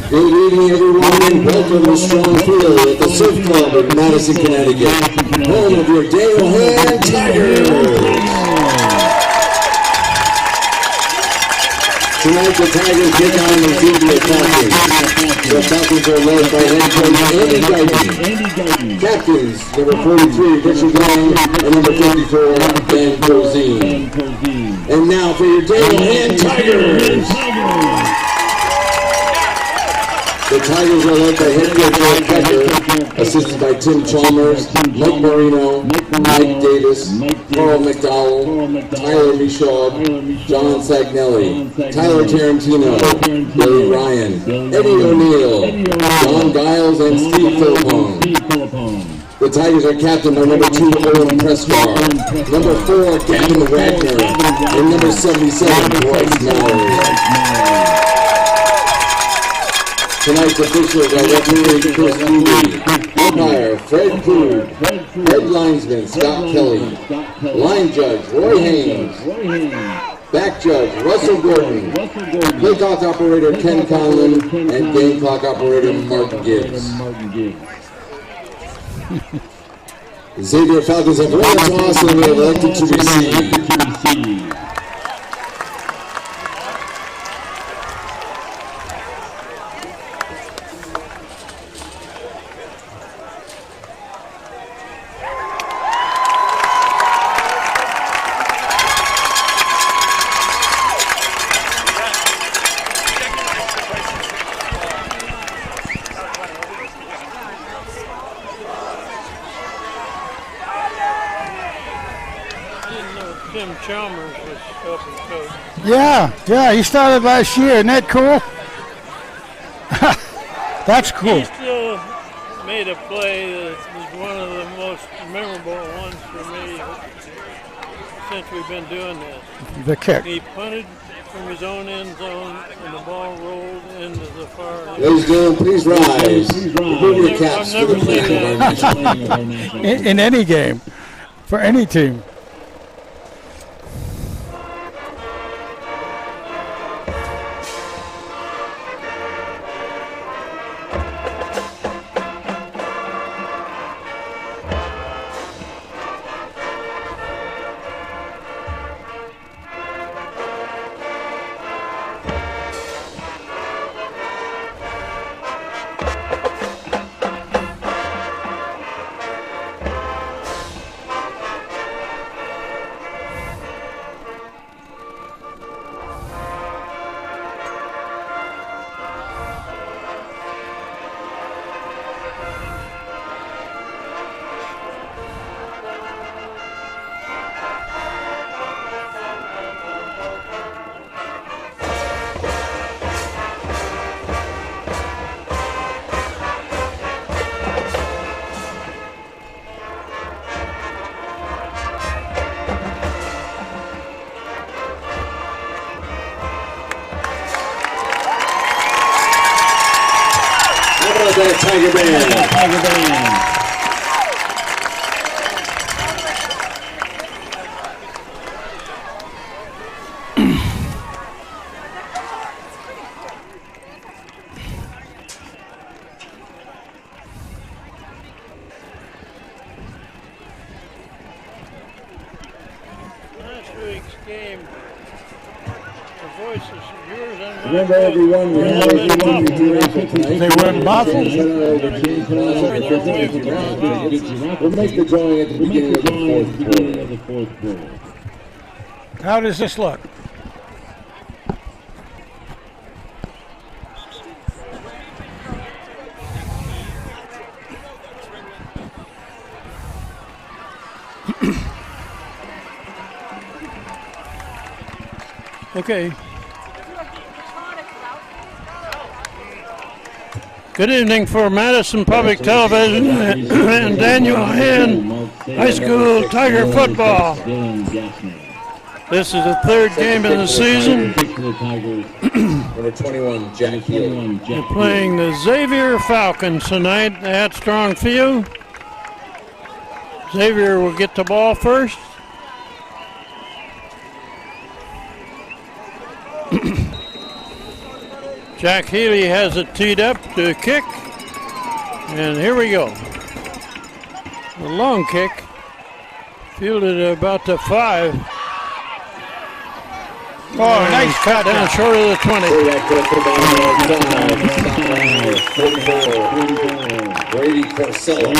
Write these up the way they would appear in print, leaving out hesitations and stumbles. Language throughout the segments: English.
Good evening, everyone, and welcome to Strong Field at the Surf Club in Madison, Connecticut, home of your Dale Hand Tigers. Tonight, the Tigers take on the Xavier Falcons. The Falcons are led by head coach Andy Guyton. Captains, number 43, Richard Long, and number 54, Ben Cozine. And now for your Dale Hand Tigers. The Tigers are led by head coach Eric Becker, assisted by Tim Chalmers, Mike Marino, Mike Davis, Carl McDowell, Tyler Michaud, John Sagnelli, Tyler Tarantino, Billy Ryan, Eddie O'Neill, John Giles, and Steve Philippone. The Tigers are captained by number 2, Owen Prescar, number 4, Gavin Wagner, and number 77, Bryce Mallory. Tonight's officials are referee Chris Moody, umpire Fred Krug, head linesman Scott Kelly, line judge Roy Haynes, back judge Russell Gordon, play clock operator Ken Conlon, and game clock operator Mark Gibbs. The Xavier Falcons have won the toss and they are elected to receive. Tim Chalmers was helping coach. Yeah, he started last year. Isn't that cool? That's cool. He still made a play that was one of the most memorable ones for me since we've been doing this. The kick. He punted from his own end zone, and the ball rolled into the far end. Ladies and gentlemen, please rise. Remove your caps I've never for the seen flag of our nation. In any game, for any team. That Tiger Band. Last week's game, the voices, yours and mine. Remember, everyone, we have everyone we do tonight. They weren't muffled. We'll make the drawing at the beginning of the fourth quarter. How does this look? Okay. Good evening for Madison Public Television and Daniel Hand High School Tiger Football. This is the third game of the season. Number 21, Jack Hill. We're playing the Xavier Falcons tonight at Strong Field. Xavier will get the ball first. Jack Healy has it teed up to kick. And here we go. A long kick. Fielded about the 5. Oh, nice cut Down short of the 20. Brady Corsello.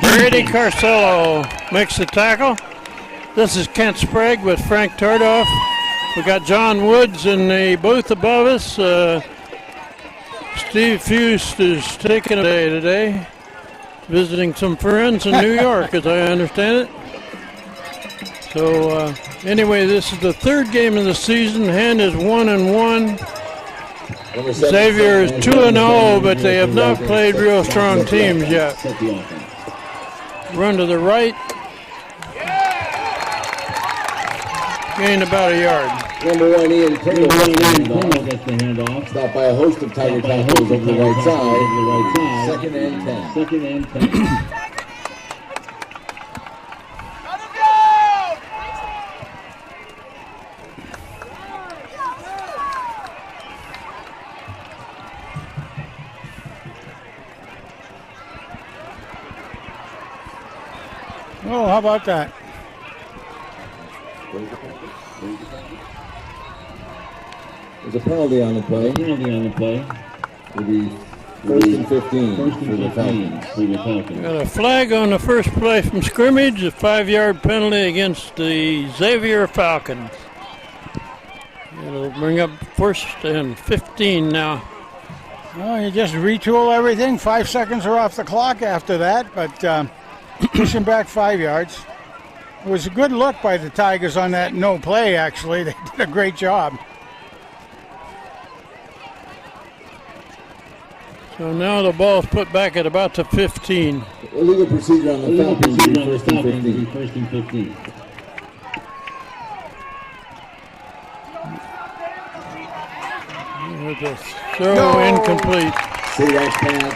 Brady Carcello makes the tackle. This is Kent Sprague with Frank Tardoff. We got John Woods in the booth above us. Steve Fust is taking a day today, visiting some friends in New York, as I understand it. So anyway, this is the third game of the season. Hand is 1-1. Xavier is 2-0, but they have not played real strong teams yet. Run to the right. Gained about a yard. Number 1, Ian Pringle gets the handoff. Stopped by a host of Tiger tackles over the right side. 2nd and 10. Oh, how about that? There's a penalty on the play. Will be 1st and 15 for the Falcons. Got a flag on the first play from scrimmage, a 5-yard penalty against the Xavier Falcons. It'll bring up 1st and 15 now. Well, you just retool everything. 5 seconds are off the clock after that, but pushing back 5 yards. It was a good look by the Tigers on that no play, actually. They did a great job. So now the ball's put back at about the 15. Illegal procedure on the Falcons. 1st and 15. With a throw incomplete. See that pass.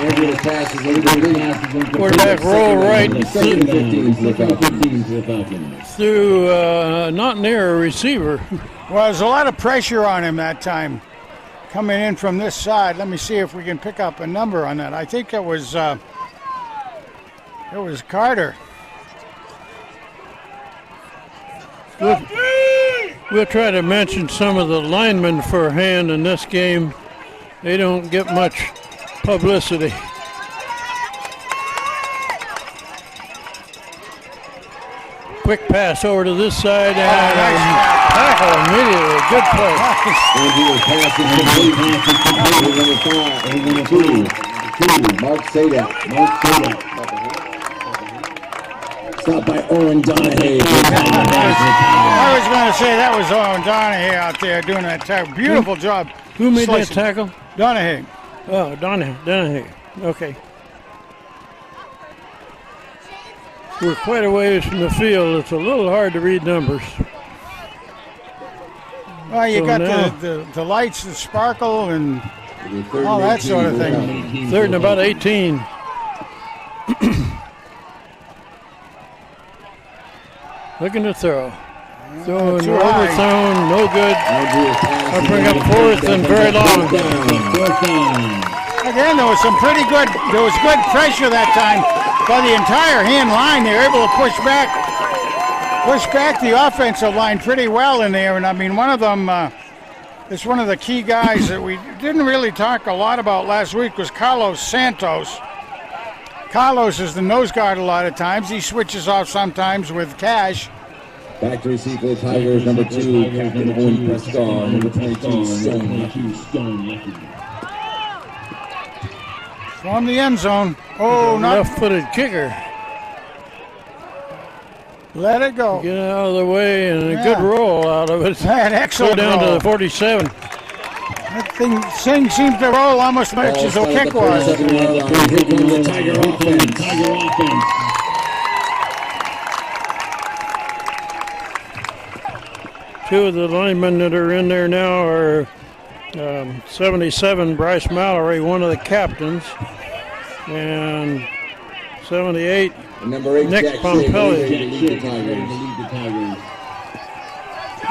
Regular pass is incomplete. Quarterback roll right 2nd and 15 for the Falcons. through not near a receiver. Well, there's a lot of pressure on him that time. Coming in from this side. Let me see if we can pick up a number on that. I think it was Carter. We'll try to mention some of the linemen for a hand in this game. They don't get much publicity. Quick pass over to this side and tackle immediately. Good play. Mark Sadak. Stopped by Owen Donahue. I was going to say that was Owen Donahue out there doing that tackle. Beautiful job. Who made that Slicing. tackle? Donahue. Oh, Donahue. Okay. We're quite a ways from the field. It's a little hard to read numbers. Well, you So got now- the lights that sparkle and all that sort of thing. 3rd and about 18. Looking to throw. Throwing too high. overthrown, no good. I'll bring up 4th and very long. Again, there was good pressure that time by the entire hand line. They were able to push back the offensive line pretty well in there. And I mean, one of them is one of the key guys that we didn't really talk a lot about last week was Carlos Santos. Carlos is the nose guard a lot of times. He switches off sometimes with Cash. Back to receive for the Tigers, number 2, Captain Owen Prescott, number 22, Stone. From the end zone. Oh, not Left-footed kicker. let it go. Get out of the way and a Yeah. good roll out of it. An Go excellent down roll. to the 47. That thing seems to roll almost as much as the kick was. Here comes the Tiger offense. Two of the linemen that are in there now are 77, Bryce Mallory, one of the captains, and 78, And number 8, Nick Jack Pompelli. Xavier, to lead the Tigers.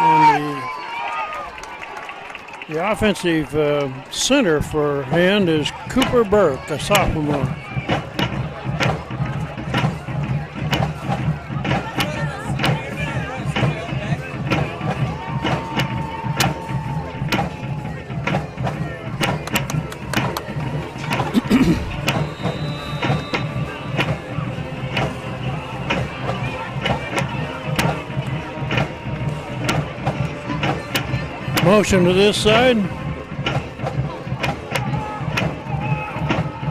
And the offensive center for Hand is Cooper Burke, a sophomore. Motion to this side.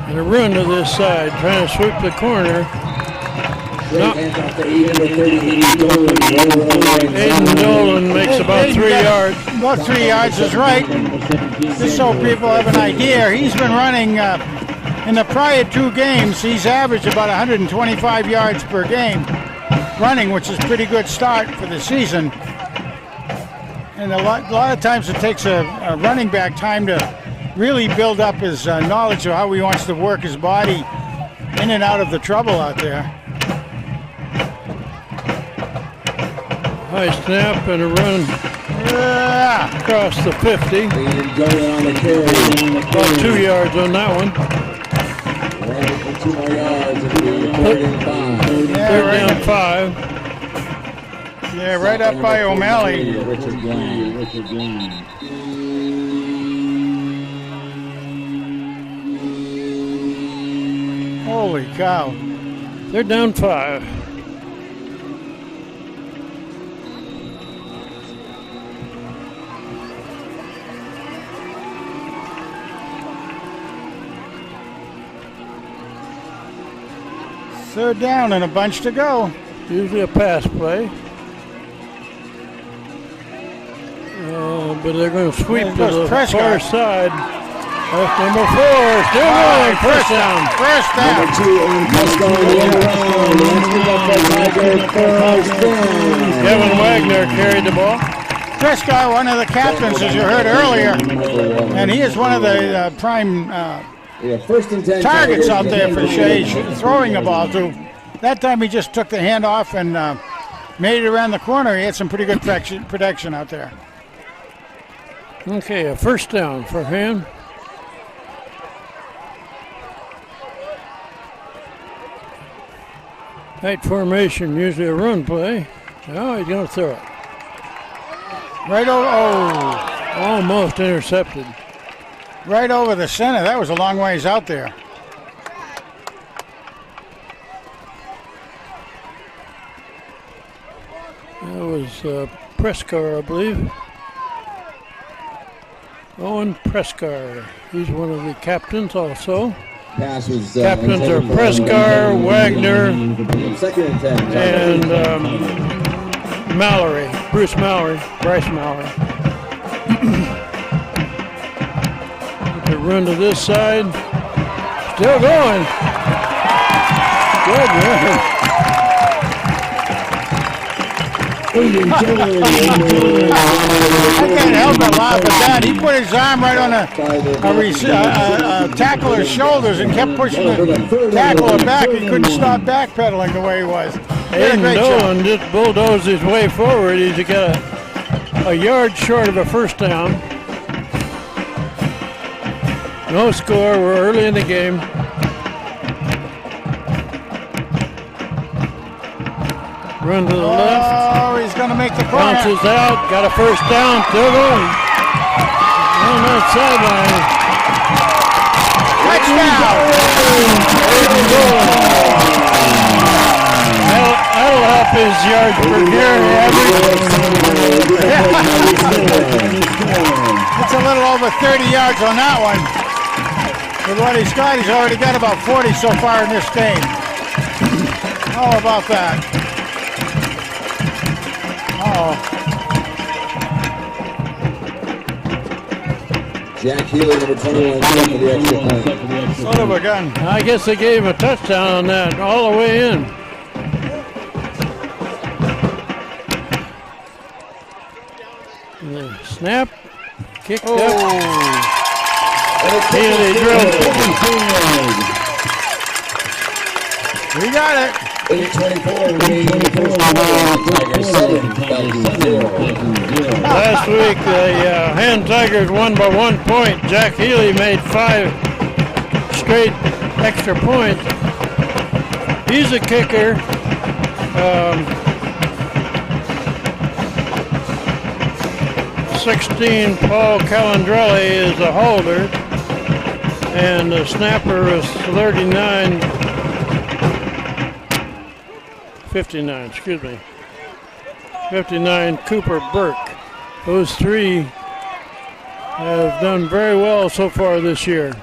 And a run to this side, trying to sweep the corner. No. Aiden Dolan makes about 3 yards. About 3 yards is right. Just so people have an idea, he's been running in the prior 2 games. He's averaged about 125 yards per game running, which is a pretty good start for the season. And a lot of times it takes a running back time to really build up his knowledge of how he wants to work his body in and out of the trouble out there. High snap and a run across the 50. About 2 yards on that one. Third down 5. Yeah, right up by O'Malley. Holy cow. They're down 5. Third down and a bunch to go. Usually a pass play. But they're going to sweep to the far side. That's number 4. Still going. First down. First down. Kevin Wagner carried the ball. Prescott, one of the captains, as you heard earlier, and he is one of the prime targets out there for Shea throwing the ball to. That time he just took the handoff and made it around the corner. He had some pretty good protection out there. Okay, a first down for him. Tight formation, usually a run play. Oh, he's going to throw it. Right over, almost intercepted. Right over the center. That was a long ways out there. That was Prescar, I believe. Owen Prescar. He's one of the captains also. Captains are Prescar, Wagner, and Mallory, Bryce Mallory. The run to this side. Still going. Good run. I can't help but laugh at that. He put his arm right on a tackler's shoulders and kept pushing the tackler back. He couldn't stop backpedaling the way he was. Aiden Dolan just bulldozed his way forward. He's got a yard short of a first down. No score. We're early in the game. Run to the left. Oh, he's going to make the corner. Bounces out. Got a first down. Still going. On that sideline. Touchdown! That'll help his yards per carry average. It's a little over 30 yards on that one. With what he's got, he's already got about 40 so far in this game. How about that? Jack Healy, number 21, for the extra point. Son of a gun. I guess they gave him a touchdown on that all the way in. The snap, kicked up. Healy drilled it. We got it. 8:24 remaining in the first quarter. Tigers 7, Falcons 0. Last week, the Hen Tigers won by 1 point. Jack Healy made 5 straight extra points. He's a kicker. 16, Paul Calandrelli is a holder. And the snapper is 59, Cooper Burke. Those three have done very well so far this year.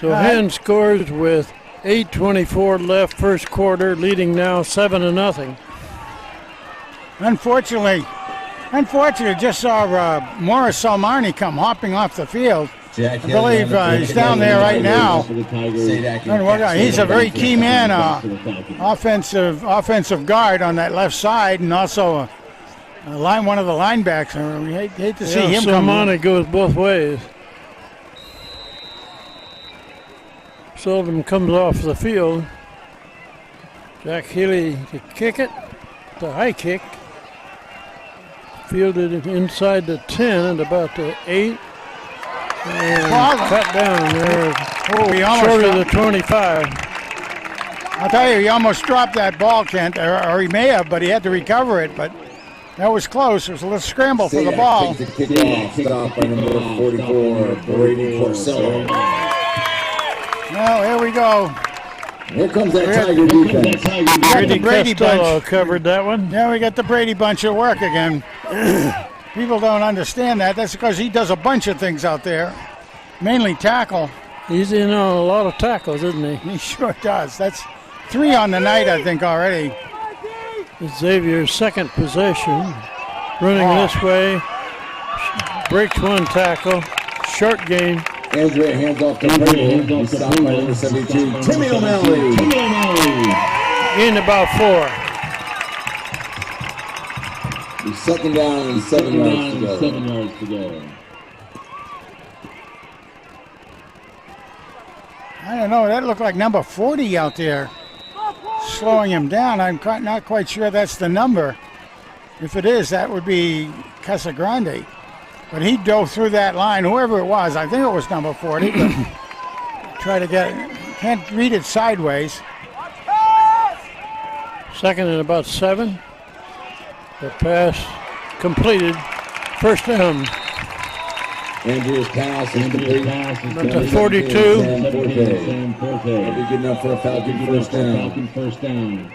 So Hen scores with 8:24 left first quarter, leading now 7-0. Unfortunately, just saw Morris Salmarni come hopping off the field. I believe he's down there right now. He's a very key man, offensive guard on that left side, and also one of the linebacks. We hate to see him come. Salmarni goes both ways. Sullivan comes off the field. Jack Healy to kick it. The high kick. Fielded inside the 10 at about the 8. And cut down there. Short of the 25. I'll tell you, he almost dropped that ball, Kent, or he may have, but he had to recover it. But that was close. It was a little scramble for the ball. The kickoff stop by number 44, Brady Porcello. Well, here we go. Here comes that Tiger defense. The Brady bunch covered that one. Yeah, we got the Brady bunch at work again. People don't understand that. That's because he does a bunch of things out there, mainly tackle. He's in on a lot of tackles, isn't he? He sure does. That's 3 on the night, I think, already. It's Xavier's second possession. Running this way. Breaks one tackle. Short gain. Andrea hands off to Brady. He's stopped by number 72, Timmy O'Malley. Gained about 4. He's second down and 7 yards to go. I don't know. That looked like number 40 out there, slowing him down. I'm not quite sure that's the number. If it is, that would be Casagrande. But he dove through that line, whoever it was. I think it was number 40. But try to get it. Can't read it sideways. Second and about 7. The pass completed. First down. Andrea's pass is complete. To 42. That'll be good enough for a Falcon first down.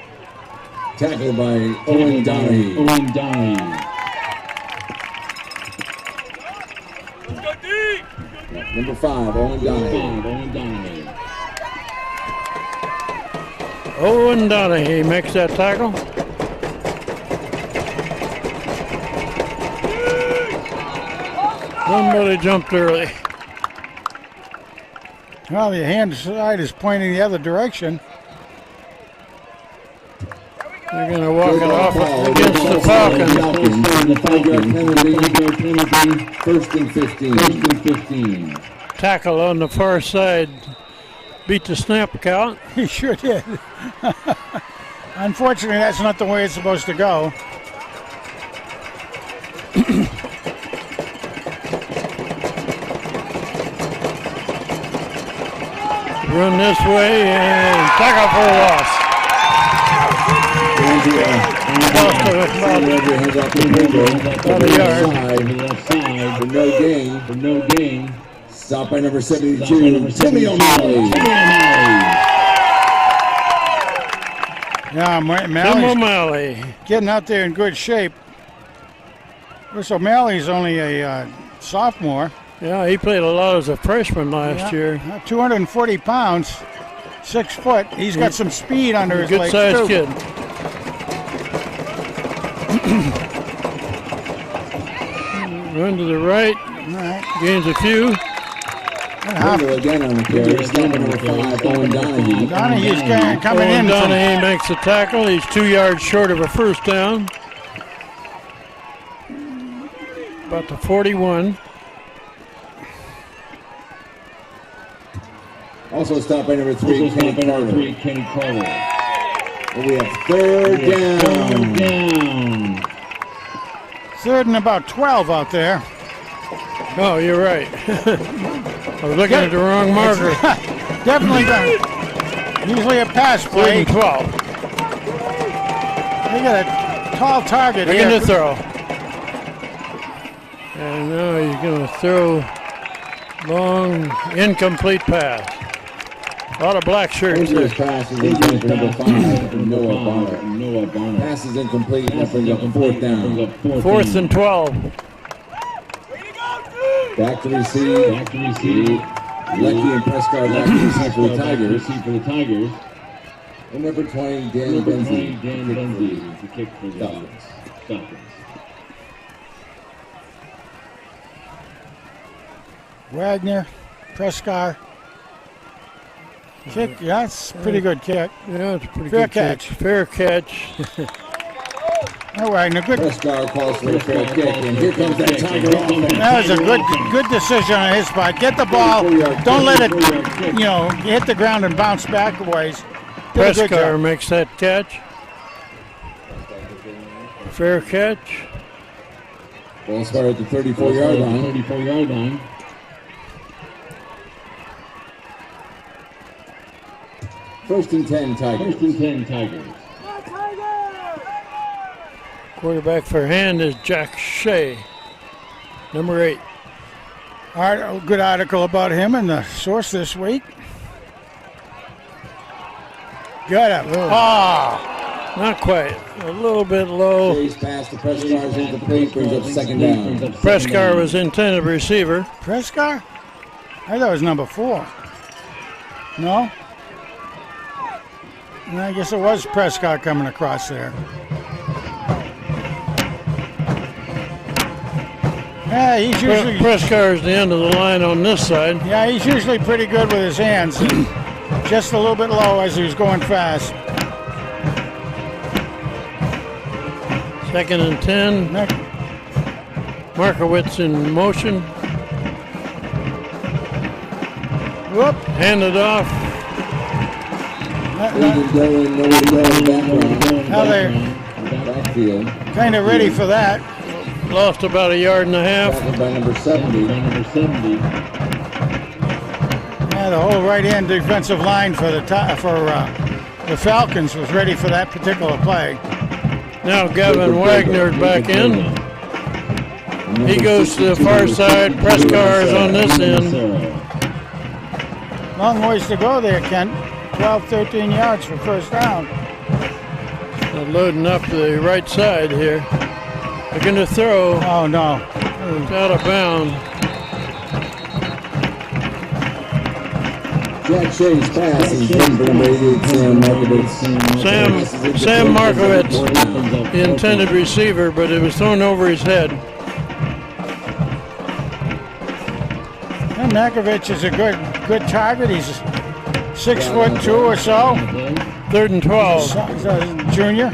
Tackled by Owen Donahue. Number 5, Owen Donahue. Owen Donahue makes that tackle. Somebody jumped early. Well, the hand side is pointing the other direction. They're going to walk it off against the Falcons. The 5-yard penalty. First and 15. Tackle on the far side. Beat the snap count. He sure did. Unfortunately, that's not the way it's supposed to go. Run this way and tackle for a loss. About a yard. For no gain. Stopped by number 72, Timmy O'Malley. Yeah, Tim O'Malley. Getting out there in good shape. Bruce O'Malley's only a sophomore. Yeah, he played a lot as a freshman last year. 240 pounds, 6 foot. He's got some speed under his legs, good-sized kid. Run to the right. Gains a few. Again on the carry. Number 5, Owen Donahue. Donahue's coming in. Donahue makes the tackle. He's 2 yards short of a first down. About the 41. Also stopped by number 3, Kenny Carter. And we have third down. Third and about 12 out there. Oh, you're right. I was looking at the wrong marker. Definitely done. Usually a pass Third play. and 12. They got a tall target They're going here. to throw. And now he's going to throw long, incomplete pass. A lot of black shirts there. Dangerous pass is incomplete for number 5, Noah Bonner. Pass is incomplete, and that brings up fourth down. 4th and 12. Back to receive. Lecky and Prescott back to receive for the Tigers. And number 20, Dan Benzie. The kick for the Dolphins. Wagner, Prescott. Kick, yeah, that's a pretty good kick. Yeah, it's a pretty Fair good catch. Fair catch. Oh, Wagner, good. Prescott calls for a fair kick, and here comes that Tiger offense. That was a good decision on his part. Get the ball. Don't let it, hit the ground and bounce back a ways. Did a good Prescott job. makes that catch. Fair catch. Ball started at the 34-yard line. First and 10, Tigers. Quarterback for hand is Jack Shea, number 8. A good article about him in the Source this week. Got him. Oh. Not quite. A little bit low. Shea's pass to Prescott is incomplete, brings up second down. Prescott was intended receiver. Prescott? I thought it was number 4. No? And I guess it was Prescott coming across there. Yeah, he's usually Prescott is the end of the line on this side. Yeah, he's usually pretty good with his hands. Just a little bit low as he was going fast. 2nd and 10. Markowitz in motion. Whoop. Handed off. Now they're Backfield. kind of ready for that. Lost about a yard and a half. Tackled by number 70. Yeah, the whole right-hand defensive line for the Falcons was ready for that particular play. Now Gavin Wagner back in. He goes to the far side. Prescott is on this end. Long ways to go there, Kent. 12, 13 yards for first down. They're loading up the right side here. They're going to throw. Oh, no. It's out of bounds. Jack Shea's pass is incomplete. Sam Markowitz, the intended receiver, but it was thrown over his head. And Makovich is a good target. He's 6'2" or so. 3rd and 12. He's a junior.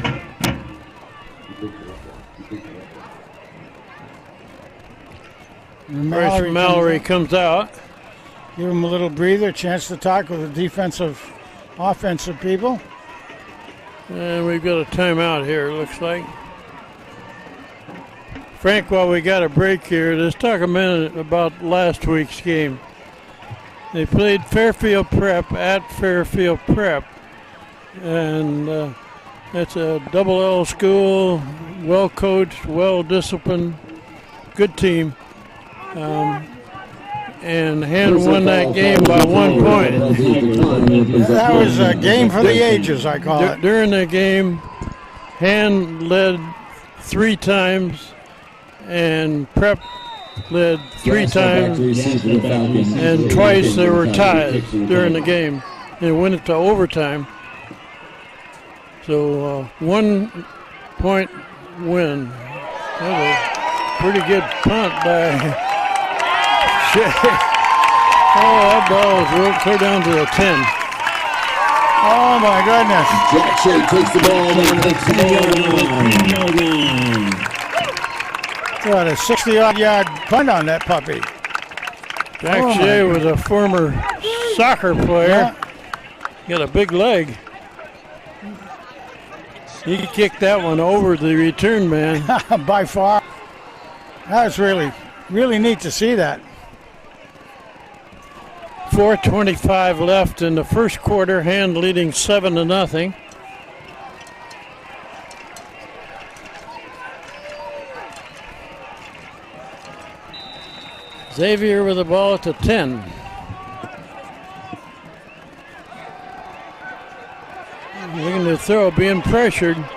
Mallory comes out. Give him a little breather, chance to talk with the offensive people. And we've got a timeout here, it looks like. Frank, while we got a break here, let's talk a minute about last week's game. They played Fairfield Prep at Fairfield Prep. And it's a double L school, well coached, well disciplined, good team. And Hand won that game by 1 point. That was a game for the ages, I call it. During the game, Hand led 3 times, and Prep led 3 times, and twice there were ties during the game. They went into overtime. So 1 point win. That was a pretty good punt by Shea. Oh, that ball was real clear down to the 10. Oh, my goodness. Jack Shea takes the ball down to the 10-yard line. Got a 60-yard punt on that puppy. Jack Shea was a former soccer player. Yeah. Got a big leg. He kicked that one over the return man. By far. That was really neat to see that. 4:25 left in the first quarter. Hand leading 7-0. Xavier with the ball at the 10. Looking to throw, being pressured. Intercepted.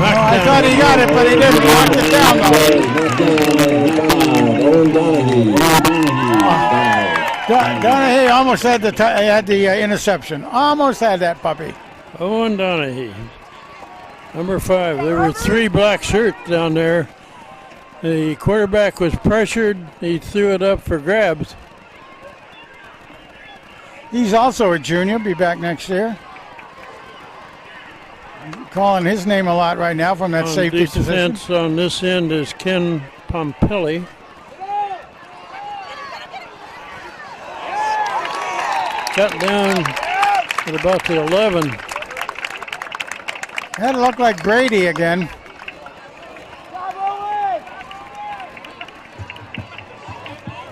I thought he got it, but he didn't. Knocked it down, though. Donahue almost had the interception. Almost had that puppy. Owen Donahue. Number 5. There were 3 black shirts down there. The quarterback was pressured. He threw it up for grabs. He's also a junior. Be back next year. Calling his name a lot right now from that safety position. Defense on this end is Ken Pompili. Cut down at about the 11. That looked like Brady again.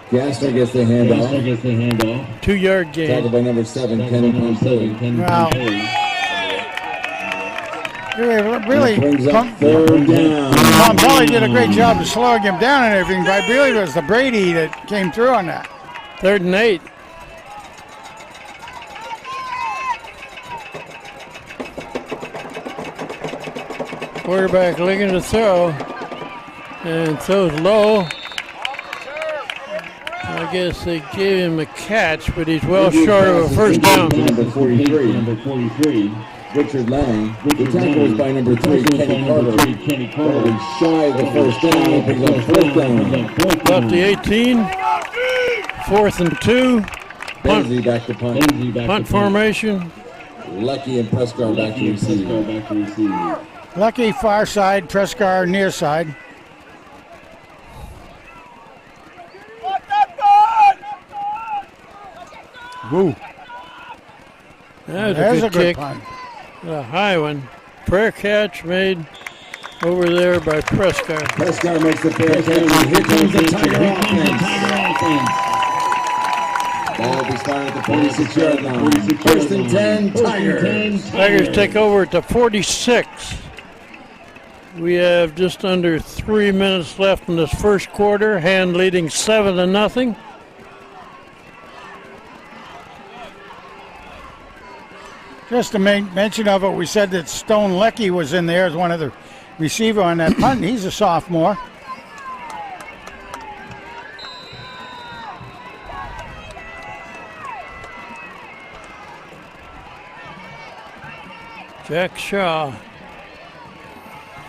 Gassner gets the handoff. 2-yard gain. Tackled by number 7, Ken Pompili. Wow. Really, Pompili did a great job of slowing him down and everything, but I believe it was the Brady that came through on that. 3rd and 8. Quarterback looking to throw and throws low. I guess they gave him a catch, but he's well short of a first down. Number 43. Richard Lang. The tackle was by number 3, Kenny Carter. He's shy of the first down. Picks up fourth down. About the 18. 4th and 2. Benzie back to punt. Punt formation. Lucky and Prescott back to receive. Lucky far side, Prescar near side. Woo. That was There's a good kick. punt. A high one. Prayer catch made over there by Prescott. Prescott makes the prayer catch. Here comes the Tiger offense. Ball will be started at the 46-yard line. 1st and 10, Tigers. Tigers take over at the 46. We have just under 3 minutes left in this first quarter. Hand leading 7-0. Just to make mention of it, we said that Stone Leckie was in there as one of the receiver on that punt. He's a sophomore. Jack Shaw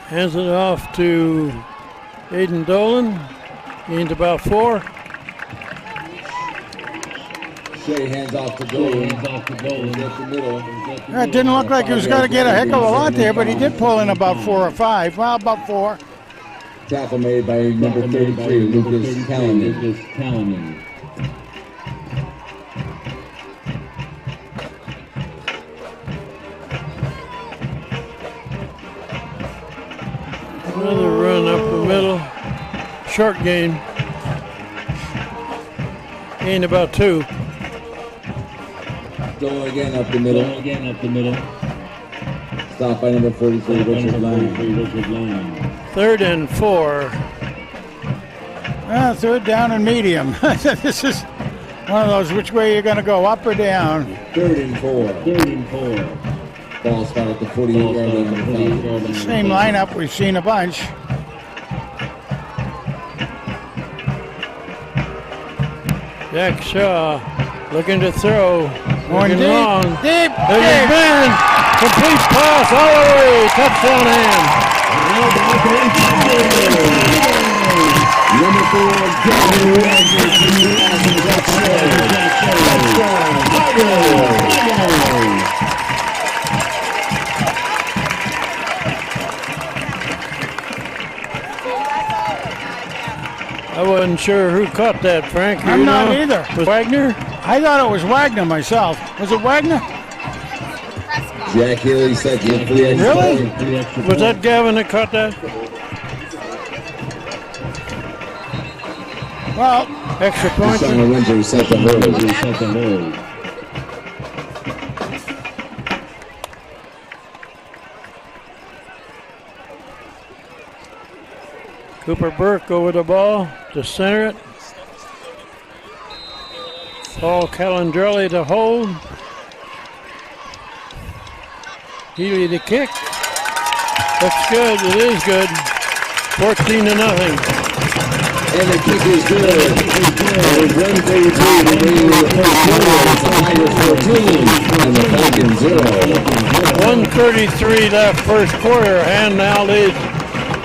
hands it off to Aiden Dolan. Gained about 4. Shea hands off to Dolan. It didn't look like he was going to get a heck of a lot there, but he did pull in about 4 or 5. Well, about 4. Tackle made by number 33, Lucas Callanan. Another run up the middle. Short gain. Gained about 2. Dolan again up the middle. Stopped by number 43, Richard Lang. 3rd and 4. Well, 3rd down and medium. This is one of those, which way you're going to go, up or down. 3rd and 4. Ball spot at the 48-yard line. Same lineup, we've seen a bunch. Jack Shaw looking to throw. Going Looking deep, long. deep, There's deep. a man. Complete pass all the way. Touchdown hand. Number 4, I wasn't sure who caught that, Frank. I'm not either. Was Wagner? I thought it was Wagner myself. Was it Wagner? Jack Healy second for the extra Really? point. Was that Gavin that caught that? Well, Extra point? Sean Winter set the hold. Cooper Burke over the ball to center it. Paul Calandrelli to hold. Healy to kick. That's good. It is good. 14-0. And the kick is good. There's 1:33 remaining in the first quarter. It's the Tigers 14 and the Falcons 0. 1:33 left first quarter. And now leads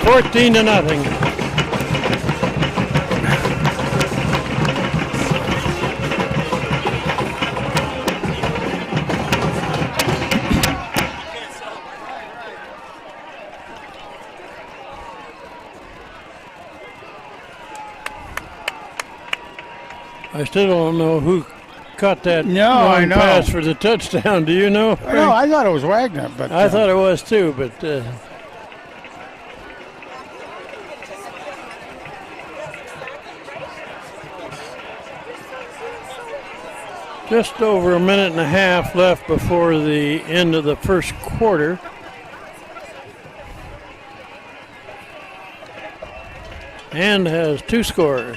14-0. I still don't know who caught that long pass for the touchdown. Do you know? No, I thought it was Wagner, but I thought it was too, but just over a minute and a half left before the end of the first quarter. And has two scores.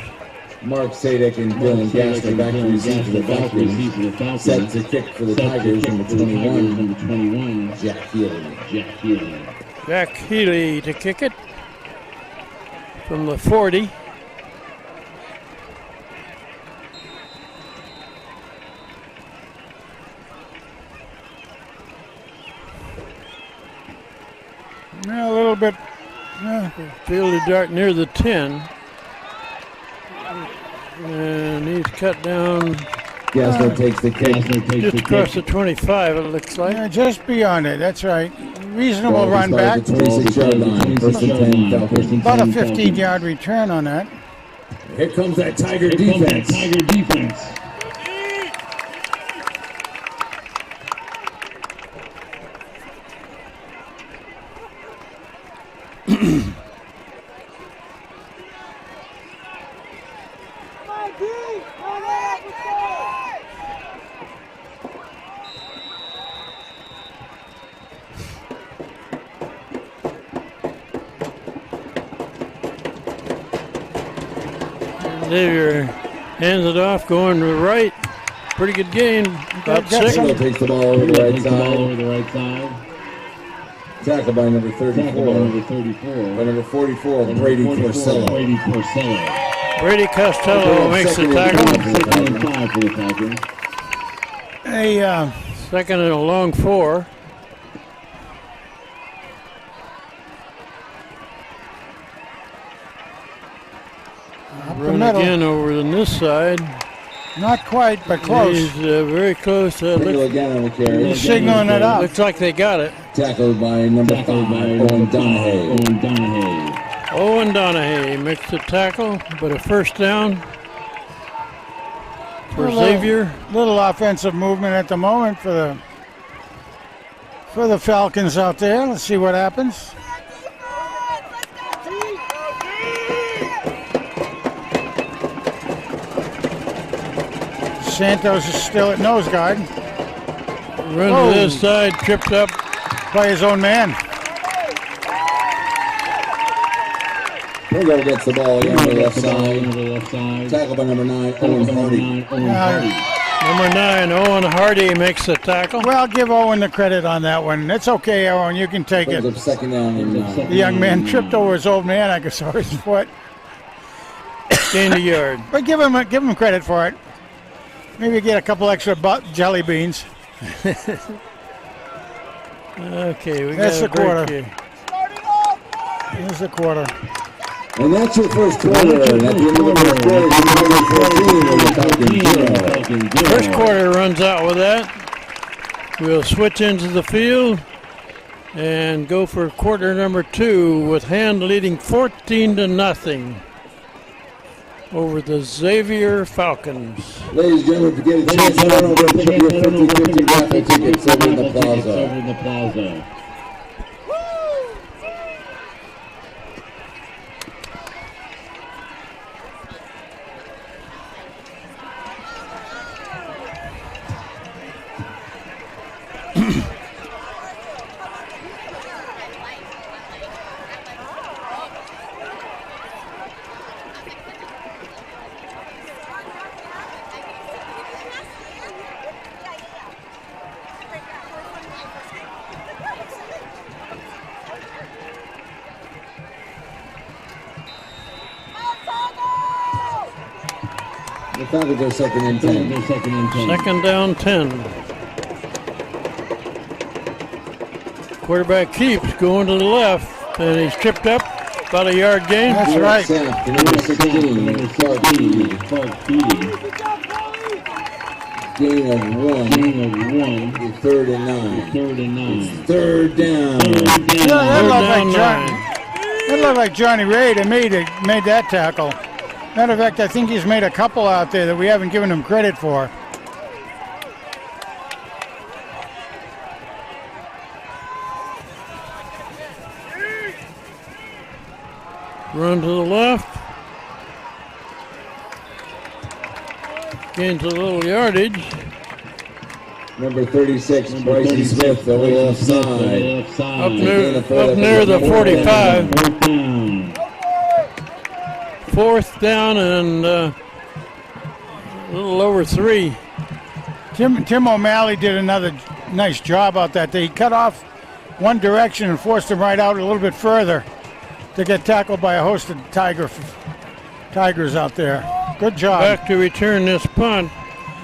Mark Sadek and Dylan Gaster back to receive for the Falcons. Set to kick for the Tigers, number 21, Jack Healy. Jack Healy to kick it from the 40. Yeah, a little bit. Fielded dart near the 10. And he's cut down. Gaster takes the kick. Just across the 25, it looks like. Yeah, just beyond it. That's right. Reasonable run back. 26-yard line. First and 10, Falcons. About a 15-yard return on that. Here comes that Tiger defense. Xavier hands it off, going to the right. Pretty good gain. About six. Takes the ball over the right side. Tackle by number 34. By number 44, Brady Porcello. Brady Costello makes the tackle. Second and a long 4. Run again over on this side. Not quite, but close. He's very close. Again on the carry. He's signaling it up. Looks like they got it. Tackled by number 5, Owen Donahue. Owen Donahue makes the tackle, but a first down for Xavier. Little offensive movement at the moment for the Falcons out there. Let's see what happens. Santos is still at nose guard. Run to this side, tripped up by his own man. Pogo gets the ball again on the left side. Tackle by number 9, Owen Hardy. Number 9, Owen Hardy makes the tackle. Well, give Owen the credit on that one. It's okay, Owen. You can take it. Second down and 9. The young man tripped over his old man. I saw his foot. Gained a yard. But give him credit for it. Maybe get a couple extra jelly beans. Okay, that's the quarter. Here. Here's the quarter. And that's your first quarter. And at the end of the first quarter, First quarter runs out with that. We'll switch into the field and go for quarter number 2 with Hand leading 14-0. over the Xavier Falcons. Ladies and gentlemen, if you get a chance, turn over and put your 50-50 raffle tickets over in the plaza. The Falcons are second and 10. Second down 10. Quarterback keeps going to the left, and he's tripped up. About a yard gain. That's right. Number 16, Clark Beatty. Gain of one. Third and 9. It's third down. That looked like Johnny Ray to me that made that tackle. Matter of fact, I think he's made a couple out there that we haven't given him credit for. Run to the left. Gains a little yardage. Number 36, Bryson Smith, over the left side. Up near the 45. Fourth down and a little over 3. Tim O'Malley did another nice job out that day. He cut off one direction and forced him right out a little bit further to get tackled by a host of Tigers out there. Good job. Back to return this punt.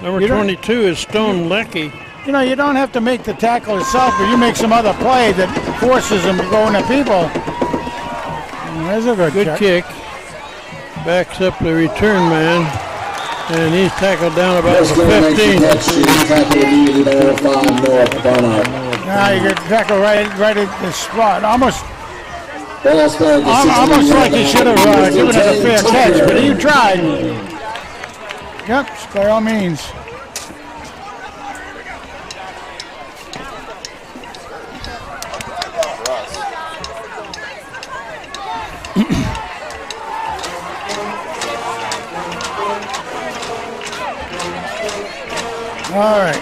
Number 22 is Stone Leckie. You know, you don't have to make the tackle itself, but you make some other play that forces him to go into people. There's a good kick. Backs up the return man, and he's tackled down about the 15. Now you get tackled right at the spot. Almost like he should have given it a fair catch, but he tried. Yep, by all means. All right.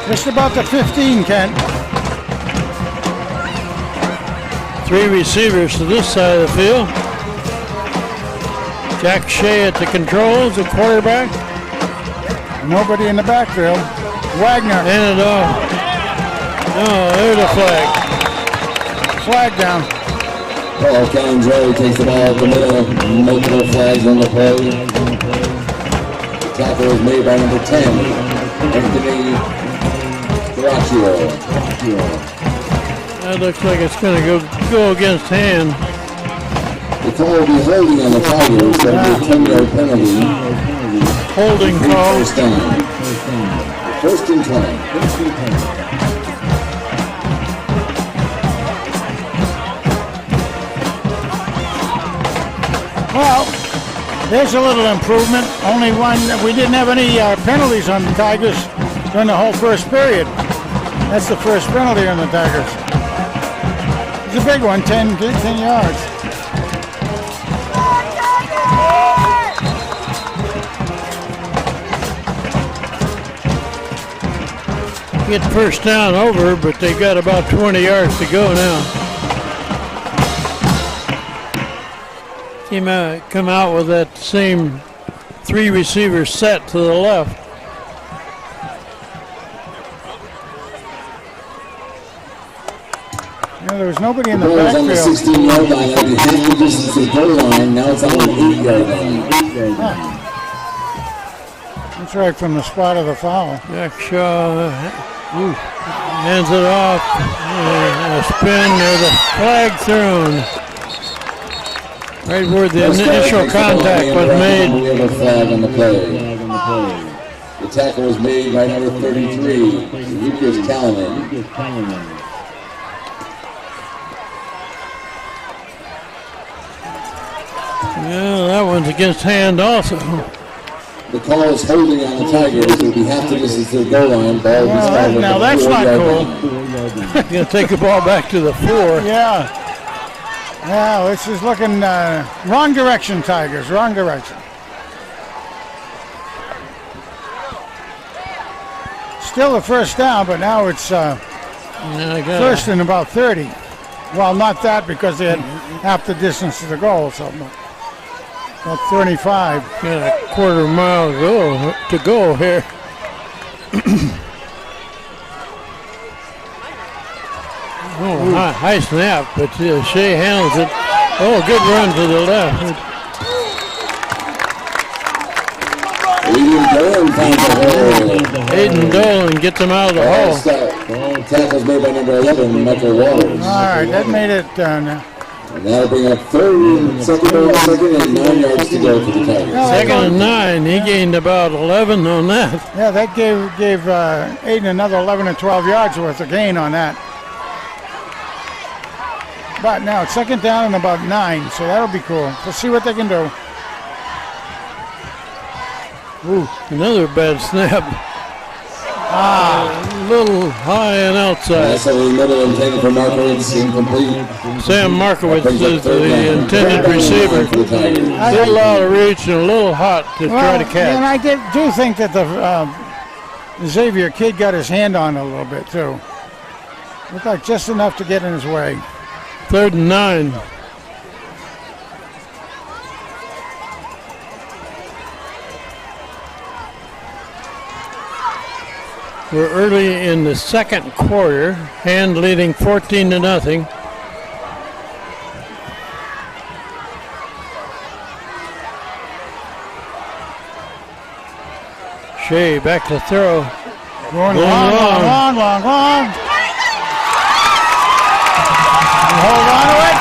Just about the 15, Kent. 3 receivers to this side of the field. Jack Shea at the controls, the quarterback. Nobody in the backfield. Wagner. And it off. Oh, there's a flag. Flag down. Paul Calandrelli takes the ball at the middle. Multiple flags on the play. The tackle is made by number 10, Anthony Garaccio. That looks like it's going to go against hand. The call will be holding on the Tigers. So it'll be a 10-yard penalty. Holding call. First and 10. Well, there's a little improvement. Only one. We didn't have any penalties on the Tigers during the whole first period. That's the first penalty on the Tigers. It's a big one, 10 yards. Get first down over, but they got about 20 yards to go now. Come out with that same 3 receiver set to the left. There was nobody in the backfield. backfield. On the 16-yard line, at the half the distance to the goal line. Now it's on the 8-yard line. That's right from the spot of the foul. Jack Shaw hands it off. A spin. There's a flag thrown. Right where the initial contact was made. We have a flag on the play. The tackle was made by number 33, Lucas Callahan. Yeah, that one's against hand also. The call is holding on the Tigers. It will be half the distance to the goal line. Ball will be spotted now at the that's not 4-yard cool. line. Gonna take the ball back to the 4. Yeah. Yeah, this is looking wrong direction, Tigers. Wrong direction. Still a first down, but now it's first and about 30. Well, not that because they had half the distance to the goal, so about 35. Got a quarter mile to go here. High snap, but Shea handles it. Oh, good run to the left. Aiden Dolan gets him out of the hole. Tackles made by number 11, Michael Waters. All right, that made it And that'll bring up second and 9 yards to go for the Tigers. Second and 9. He gained about 11 on that. Yeah, that gave Aiden another 11 and 12 yards worth of gain on that. But now it's second down and about 9, so that'll be cool. Let's see what they can do. Ooh, another bad snap. A little high and outside. That's a little middle and taken for Markowitz, incomplete. Sam Markowitz is the intended receiver. A little out of reach and a little hot to try to catch. And I do think that the Xavier kid got his hand on it a little bit too. Looked like just enough to get in his way. 3rd and 9. We're early in the second quarter. Hand leading 14-0. Shea back to throw. Going long. Hold on to it.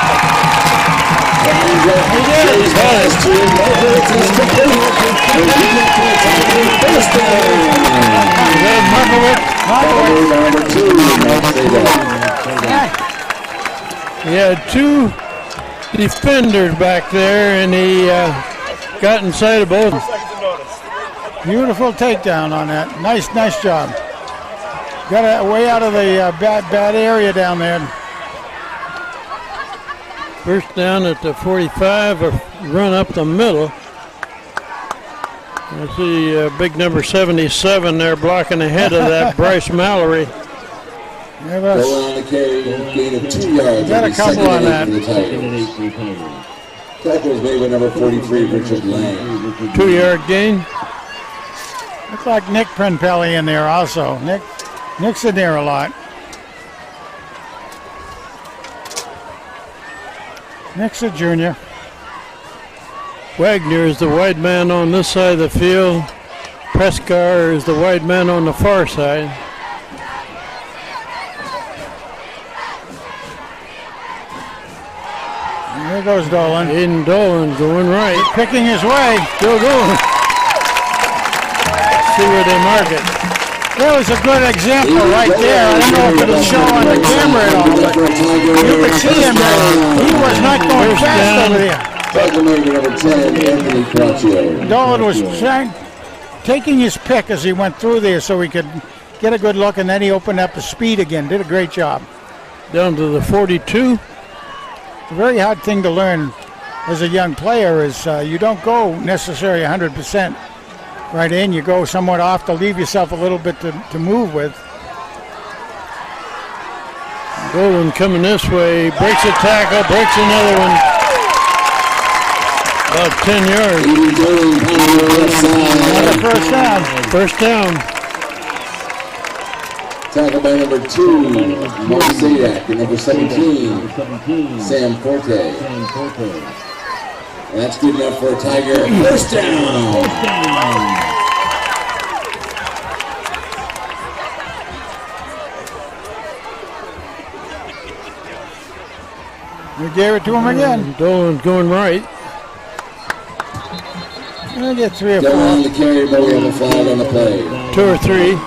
He did. He had 2 defenders back there, and he got inside of both. Beautiful takedown on that. Nice job. Got it way out of the bad area down there. First down at the 45, a run up the middle. I see big number 77 there blocking ahead of that Bryce Mallory. Going on the carry, gain of 2 yards. Got a couple on that. Tackle was made by number 43, Richard Lang. 2-yard gain. Looks like Nick Prenpelli in there also. Nick's in there a lot. Nick's a junior. Wagner is the wide man on this side of the field. Prescar is the wide man on the far side. There goes Dolan. Aiden Dolan going right. Picking his way. Still going. See where they mark it. That was a good example right there. I don't know if it'll show on the camera at all, but you could see him there. He was not going fast over there. Dolan was taking his pick as he went through there so he could get a good look, and then he opened up the speed again. Did a great job. Down to the 42. A very hard thing to learn as a young player is you don't go necessarily 100% right in. You go somewhat off to leave yourself a little bit to move with. Dolan coming this way, breaks a tackle, breaks another one. About 10 yards. Another first down. First down. Tackle by number 2, Mark Zadak, and number 17, Sam Forte. And that's good enough for a Tiger. First down. You gave it to him again. Dolan's going right. I get 3 or 4. Still on the carry, but we have a flag on the play. 2 or 3.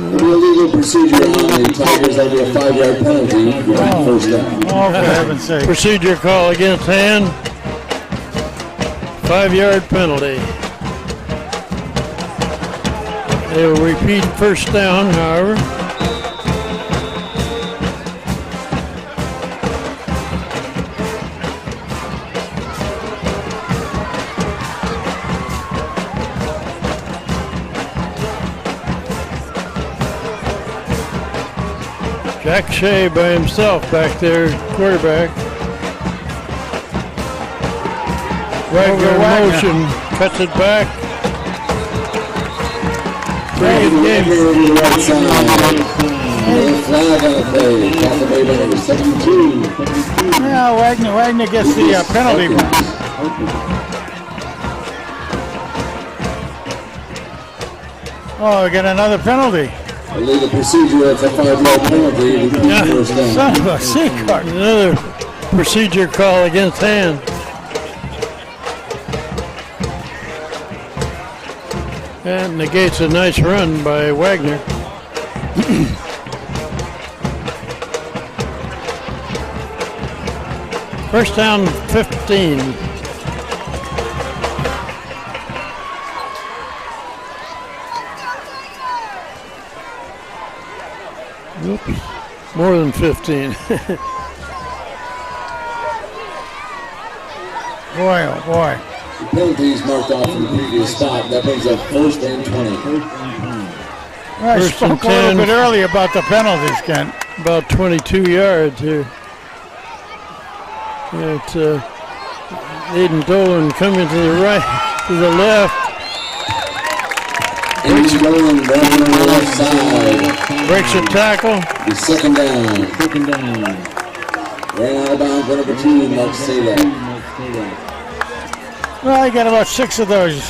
There'll be a legal procedure on the Tigers. That'll be a 5-yard penalty for first down. Oh, for heaven's sake. Procedure call against hand. 5-yard penalty. They will repeat first down, however. Jack Shea by himself back there, quarterback. Wagner in motion, cuts it back. Pretty good game. Flag on the play. Caught the number 72. Yeah, Wagner gets the penalty. Oh, we got another penalty. Illegal procedure, that's a 5-yard penalty. First down. Son of a C-card. Another procedure call against hand. That negates a nice run by Wagner. First down, 15. Oops, more than 15. Boy, oh boy. The penalties marked off from the previous spot. That brings up first and 20. I spoke a little bit early about the penalties, Kent. About 22 yards here. It's Aiden Dolan coming to the right, to the left. Aiden Dolan running on the left side. Breaks a tackle. The second down. Ran out of bounds, number 2, Mark Sada. Well, he got about 6 of those.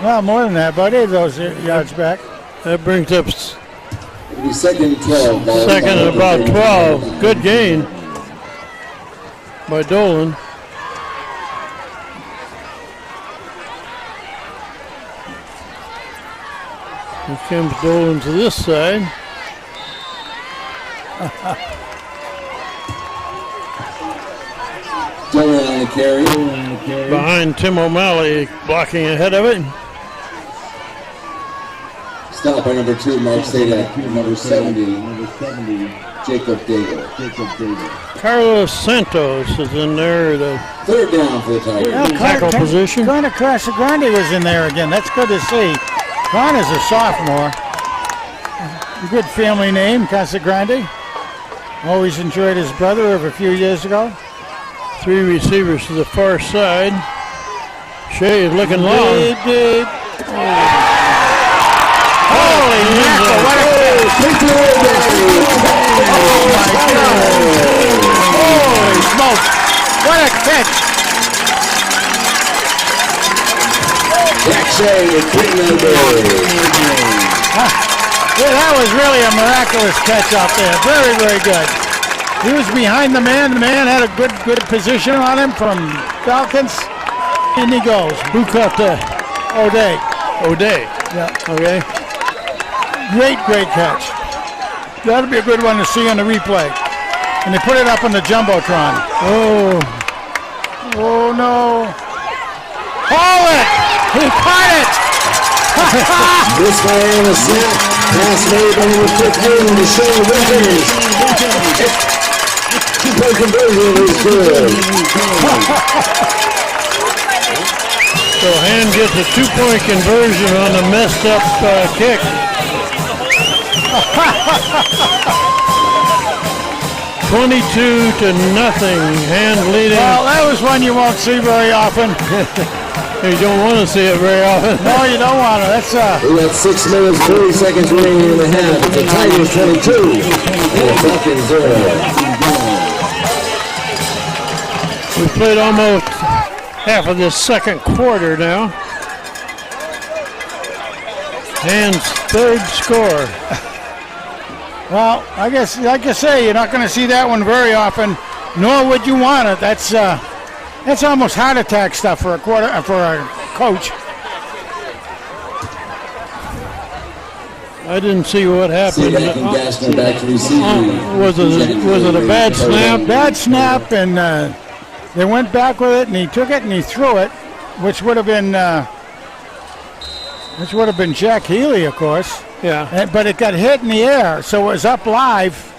Well, more than that, about 8 of those yards back. That brings up It'll be second and 12. second and about 12. Good gain by Dolan. Here comes Dolan to this side. Dolan on the carry. Behind Tim O'Malley, blocking ahead of it. Stop by number 2, Mark Sada. Number 70, Jacob Daigle. Carlos Santos is in there. The third down for the Tigers. tackle position. Kind of Casagrande was in there again. That's good to see. Con is a sophomore. Good family name, Casagrande. Always enjoyed his brother of a few years ago. 3 receivers to the far side. Shea is looking long. Deep. Holy mackerel, what a catch! Oh my God! Holy smokes! What a catch! Jack Shea is getting the Yeah, that was really a miraculous catch out there. Very, very good. He was behind the man. The man had a good position on him from Falcons. In he goes. Who caught that? O'Day. O'Day. Yeah. Okay. Great catch. That'll be a good one to see on the replay. And they put it up on the Jumbotron. Oh no. Haul it! He caught it! This way on the snap. Pass made by number 15 to Shea Wilkins. Two-point conversion is good. So Hand gets a 2-point conversion on the messed up kick. 22-0. Hand leading. Well, that was one you won't see very often. You don't want to see it very often. No, you don't want to. That's We got 6 minutes, 40 seconds remaining in the half. It's the Tigers 22 and the Falcons 0. We played almost half of this second quarter now. Hand's third score. well, I guess, like you say, you're not going to see that one very often, nor would you want it. That's almost heart attack stuff for a coach. I didn't see what happened. Back and Gassner back to receive. Was it a bad snap? Bad snap, and they went back with it, and he took it and he threw it, which would have been Jack Healy, of course. Yeah. But it got hit in the air, so it was up live,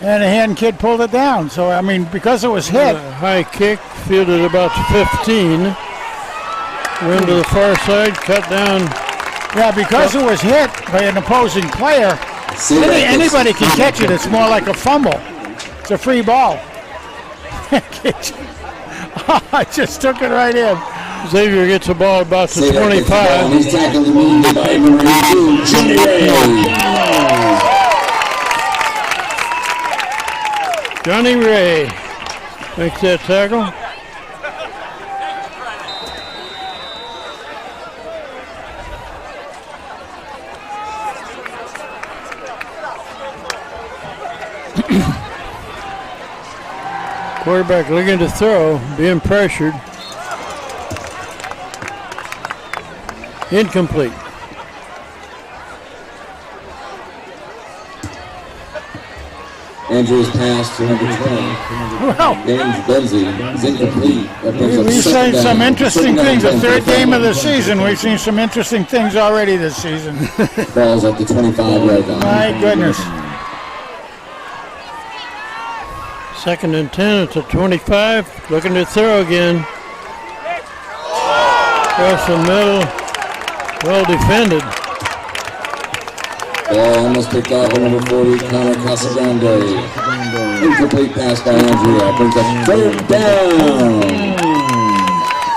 and the hand kid pulled it down. So, I mean, because it was hit. High kick, fielded about 15. Went to the far side, cut down. Yeah, because it was hit by an opposing player, anybody can catch it. It's more like a fumble. It's a free ball. I just took it right in. Xavier gets the ball about to 25. He's tackled immediately by number 2, Johnny Ray. Johnny Ray makes that tackle. Quarterback looking to throw, being pressured. Incomplete. Andrew's pass to number 20. Well, James Benzie is incomplete. We've seen some interesting things. The third game of the season, we've seen some interesting things already this season. Ball's at the 25-yard line. My goodness. 2nd and 10 at the 25. Looking to throw again. Across the middle. Well defended. Ball almost picked off by number 40, Connor Casagrande. Incomplete pass by Andrea. Brings up 3rd down.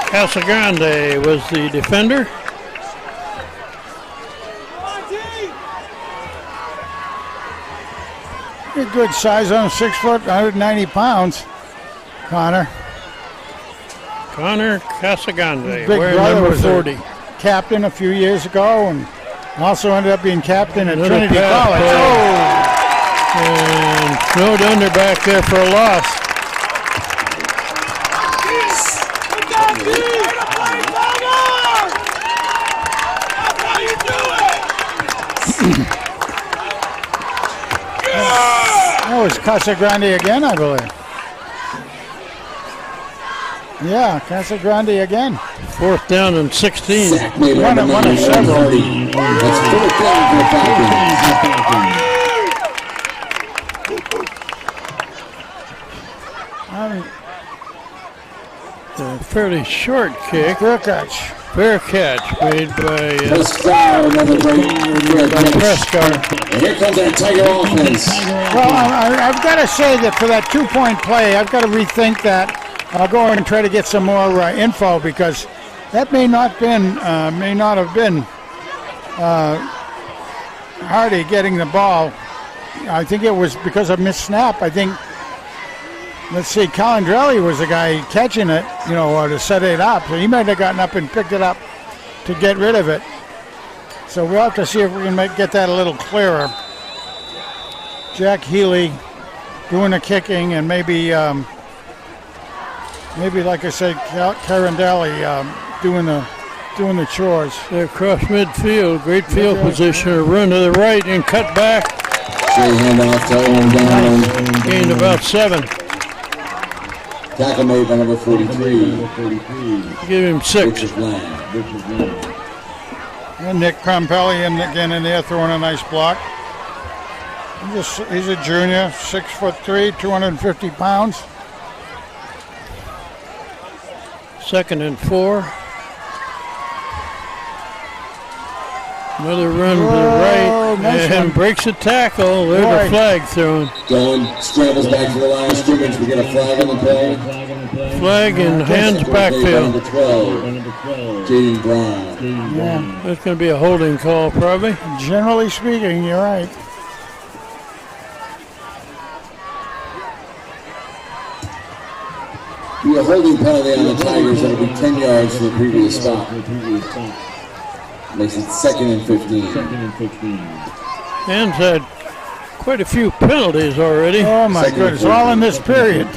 Casagrande was the defender. Good size on him, 6 foot, 190 pounds. Connor Casagrande, big wearing brother number was 40. Captain a few years ago, and also ended up being captain at Little Trinity pass College. play. And snowed under back there for a loss. That was Casagrande again, I believe. Yeah, Casagrande again. 4th down and 16. Sack made One by of number several. 130. That's 4th down for the Falcons. A fairly short kick. Fair catch. Fair catch made by Prescott, another great Prescott. And here comes our Tiger offense. Well, I've got to say that for that 2-point play, I've got to rethink that. I'll go and try to get some more info, because that may not have been Hardy getting the ball. I think it was because of missed snap. I think, let's see, Calandrelli was the guy catching it, or to set it up. So he might have gotten up and picked it up to get rid of it. So we'll have to see if we can get that a little clearer. Jack Healy doing the kicking, and maybe like I said, Carandelli doing the chores. They're across midfield, great field position. A run to the right and cut back. Straight handoff to Owen down. Gained about 7. Tackle made by number 43. Give him 6. Richard Bland. And Nick Pompelli again in there throwing a nice block. He's a junior, 6'3", 250 pounds. 2nd and 4. Another run to the right, nice and one. breaks a tackle. There's Boy. a flag thrown. Going, scrambles back to the line of scrimmage. We get a flag on the play. Flag in hands backfield. Number 12, Jaden Brown. Yeah. That's going to be a holding call, probably. Generally speaking, you're right. Be a holding penalty on the Tigers. That'll be 10 yards to the previous spot. Makes it 2nd and 15. Hand's had quite a few penalties already. Oh my Second goodness, and all in this period.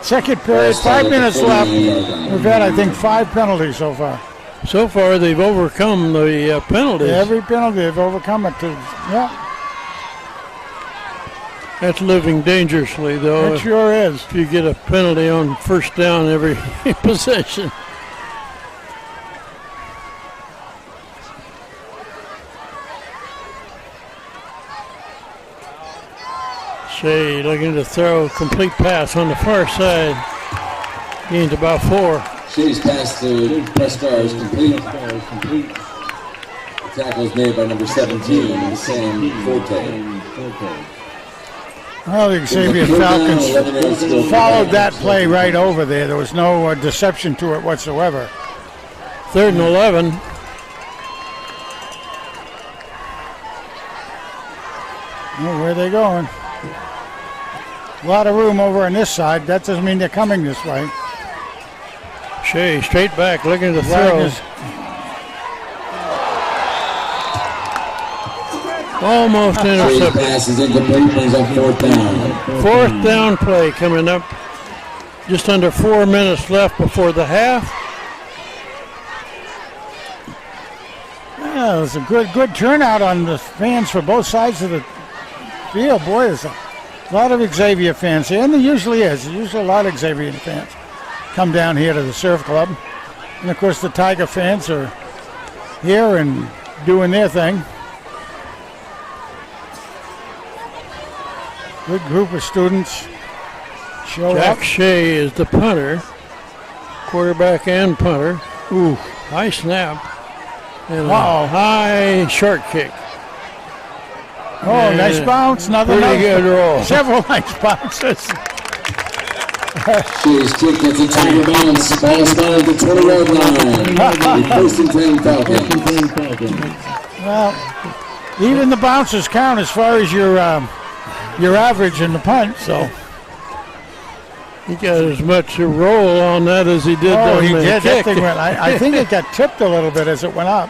Second period, 5 minutes left. We've had, I think, 5 penalties so far. So far, they've overcome the penalties. Every penalty, they've overcome it. Yeah. That's living dangerously, though. It sure is. If you get a penalty on first down every possession. Shea looking to throw a complete pass on the far side. Gains about 4. Shea's pass to Prescar is complete. The tackle is made by number 17, Sam Forte. Well, the Xavier Falcons followed that play right over there. There was no deception to it whatsoever. 3rd and 11. Oh, where are they going? A lot of room over on this side. That doesn't mean they're coming this way. Shea straight back looking to throw. Wagner's Almost Shea's intercepted. pass is incomplete, brings up 4th down. 4th down play coming up. Just under 4 minutes left before the half. Yeah, it was a good turnout on the fans for both sides of the field. Boy, there's a lot of Xavier fans here, and there usually is. There's usually a lot of Xavier fans come down here to the Surf Club. And, of course, the Tiger fans are here and doing their thing. Good group of students show Jack up. Shea is the punter, quarterback and punter. Ooh, high snap. And a high short kick. Oh, nice bounce. Another Pretty good roll. Several nice bounces. Shea's kick gets a Tiger bounce. Ball spotted at the 20-yard line. First and 10 Falcons. Well, even the bounces count as far as your average in the punt. So He got as much a roll on that as he did on he the did. That kick. thing went. I think it got tipped a little bit as it went up.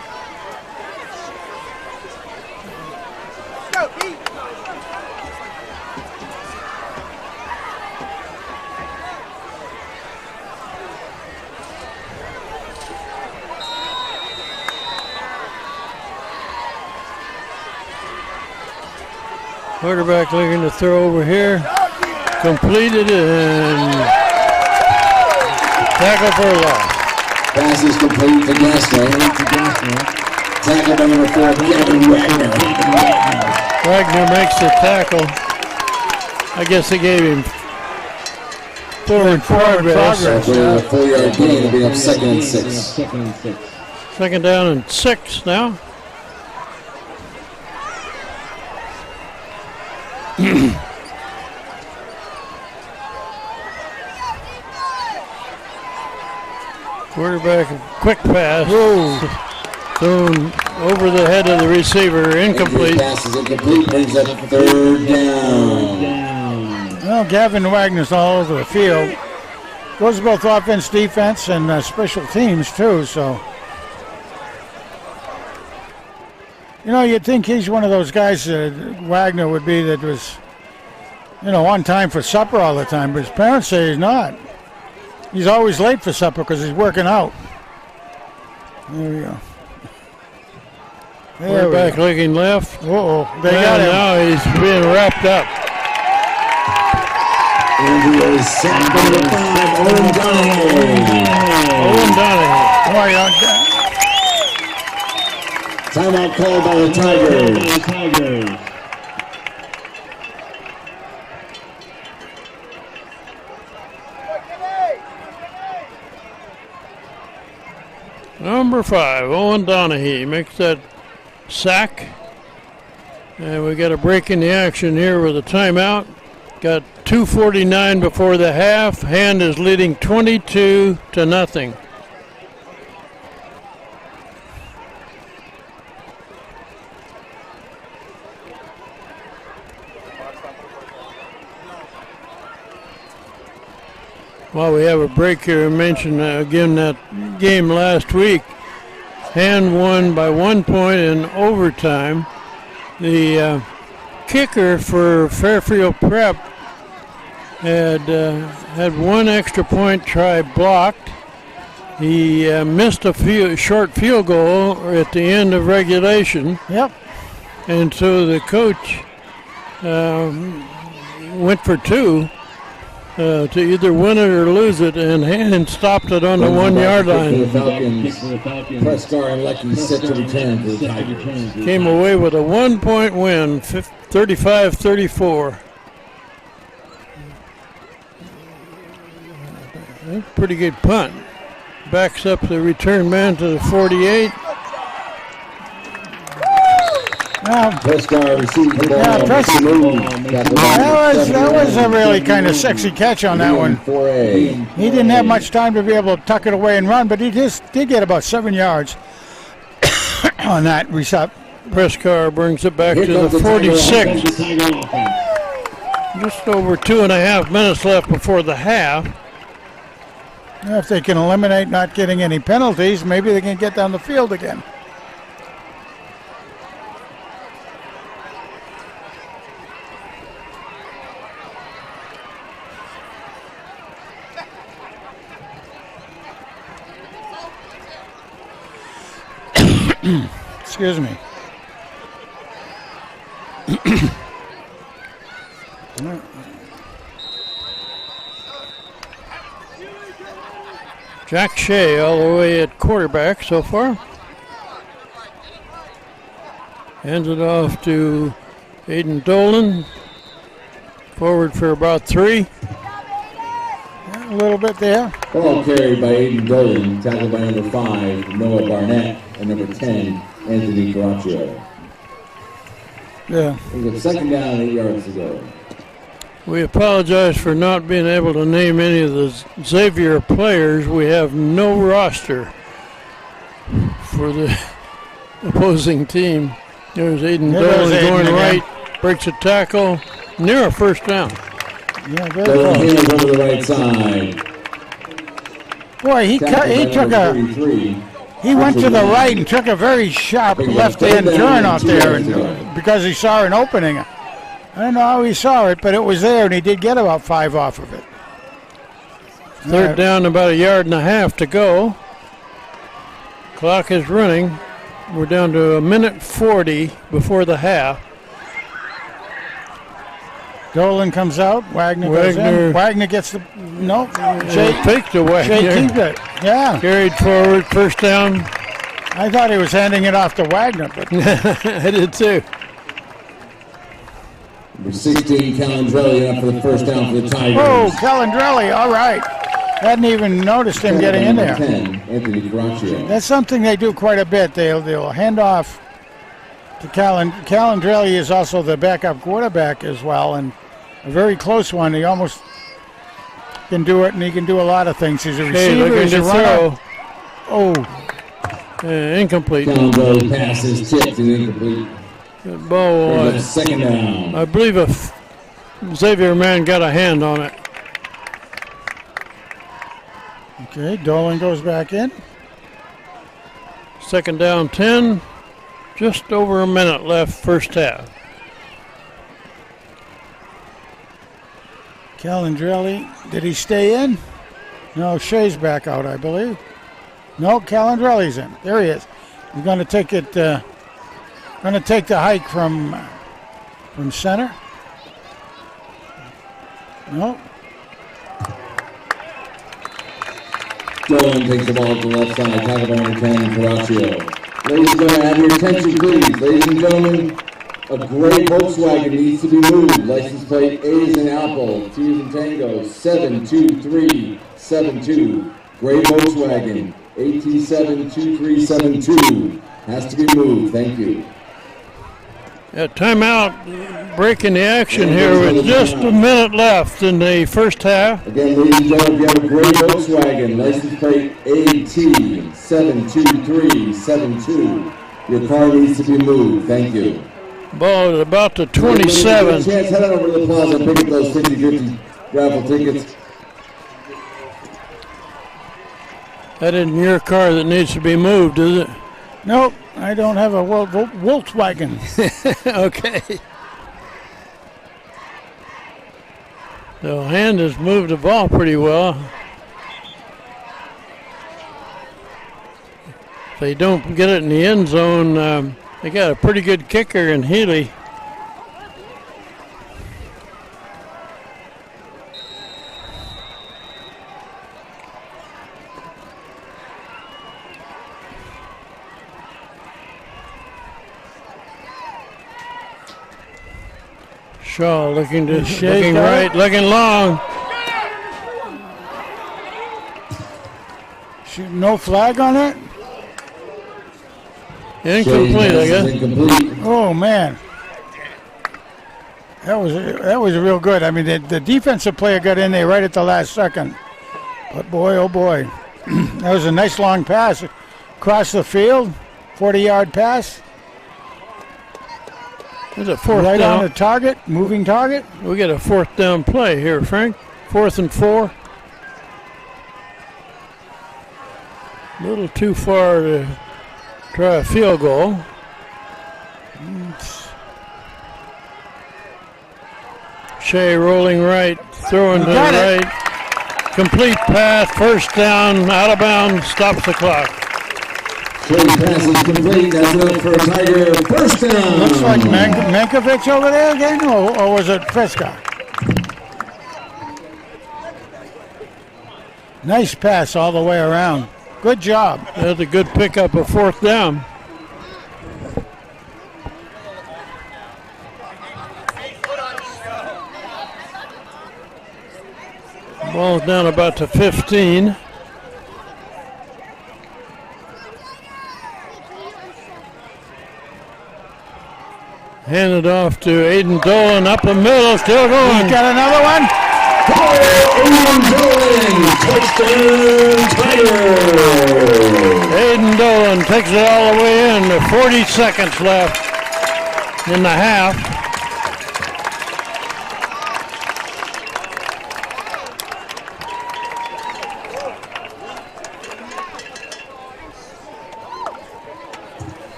Quarterback looking to throw over here. Completed and tackle for a loss. Pass is complete to Gaston. Tackle by number 4, Kevin Wagner. Wagner makes the tackle. I guess they gave him forward progress. So for a 4-yard gain, it'll be up 2nd and 6. 2nd down and 6 now. Quarterback, quick pass. Thrown over the head of the receiver, incomplete. Pass is incomplete, brings up 3rd down. Well, Gavin Wagner's all over the field. Goes both offense, defense, and special teams too. So, you know, you'd think he's one of those guys that Wagner would be that was, you know, on time for supper all the time. But his parents say he's not. He's always late for supper because he's working out. There we go. Quarterback looking left. Uh-oh, they got him. Now he's being wrapped up. And he is sacked by number 5, Owen Donahue. Boy, Timeout called by the Tigers. Number 5, Owen Donahue makes that sack. And we got a break in the action here with a timeout. Got 2:49 before the half. Hand is leading 22-0. While we have a break here, I mentioned again that game last week. Hand won by 1 point in overtime. The kicker for Fairfield Prep had one extra point try blocked, He missed a short field goal at the end of regulation. Yep. And so the coach went for two to either win it or lose it, and stopped it on the 1 yard line. The Falcons, Prescar and Lucky set to return for the Tigers. Came away with a 1-point win, 35-34. Pretty good punt. Backs up the return man to the 48. Prescar received the ball. Yeah, that was a really kind of sexy catch on that one. He didn't have much time to be able to tuck it away and run, but he just did get about 7 yards on that reset. Prescar brings it back to the 46. Just over 2.5 minutes left before the half. If they can eliminate not getting any penalties, maybe they can get down the field again. Excuse me. Jack Shea all the way at quarterback so far. Hands it off to Aiden Dolan. Forward for about 3. A little bit there. Ball carried by Aiden Dolan, tackled by number 5, Noah Barnett, and number 10, Anthony Caraccio. Yeah. It was a second down, 8 yards to go. We apologize for not being able to name any of the Xavier players. We have no roster for the opposing team. There's Aiden Dolan going right, breaks a tackle, near a first down. Yeah, very close. Hands over the right side. Boy, he went to the right and took a very sharp left-hand turn off there, and because he saw an opening. I don't know how he saw it, but it was there, and he did get about 5 off of it. Third down, about 1.5 yards to go. Clock is running. We're down to 1:40 before the half. Dolan comes out. Wagner goes in. Wagner gets the Shea faked to Wagner. Shea keeps it. Yeah. Carried forward, first down. I thought he was handing it off to Wagner, but I did too. Number 16, Calandrelli up for the first down for the Tigers. Oh, Calandrelli, all right. Hadn't even noticed him getting in there. 10, Anthony Caraccio. That's something they do quite a bit. They'll hand off to Calandrelli is also the backup quarterback as well, and a very close one. He almost can do it, and he can do a lot of things. He's a receiver, he's a runner. Oh. Incomplete. Calandrelli passes, tipped, and incomplete. Good ball. Second down. I believe a Xavier man got a hand on it. Okay, Dolan goes back in. Second down, 10. Just over a minute left, first half. Calandrelli, did he stay in? No, Shea's back out, I believe. No, Calandrelli's in. There he is. He's going to take it. Going to take the hike from center. No. Dolan takes the ball to the left side. Tackle by number 10, Caraccio. Ladies and gentlemen, have your attention, please. Ladies and gentlemen, a gray Volkswagen needs to be moved. License plate A is in Apple, T is in Tango, 72372. Gray Volkswagen, AT72372. Has to be moved. Thank you. Timeout, breaking the action here with just a minute left in the first half. Again, ladies and gentlemen, if you have a gray Volkswagen, license plate AT72372, your car needs to be moved. Thank you. Ball is about to 27. Chance, head on over to the plaza and pick up those 50-50 raffle tickets. That isn't your car that needs to be moved, is it? Nope, I don't have a Volkswagen. Okay. The hand has moved the ball pretty well. If they don't get it in the end zone, they got a pretty good kicker in Healy. Shaw looking right, looking long. No flag on it? Incomplete, I guess. Oh man, that was real good. I mean, the defensive player got in there right at the last second. But boy, oh boy, that was a nice long pass across the field, 40-yard pass. There's a fourth right down. On the target, moving target. We get a fourth down play here, Frank. 4th and 4. A little too far to try a field goal. Shea rolling right, throwing to the right. Complete pass, first down, out of bounds, stops the clock. Shea pass is complete. That's enough for a Tiger first down. Looks like Mankiewicz over there again, or was it Prescott? Nice pass all the way around. Good job. That's a good pickup of fourth down. Ball's down about to 15. Handed off to Aiden Dolan up the middle, still going. He's got another one. Aiden Dolan, touchdown Tigers. Aiden Dolan takes it all the way in. 40 seconds left in the half.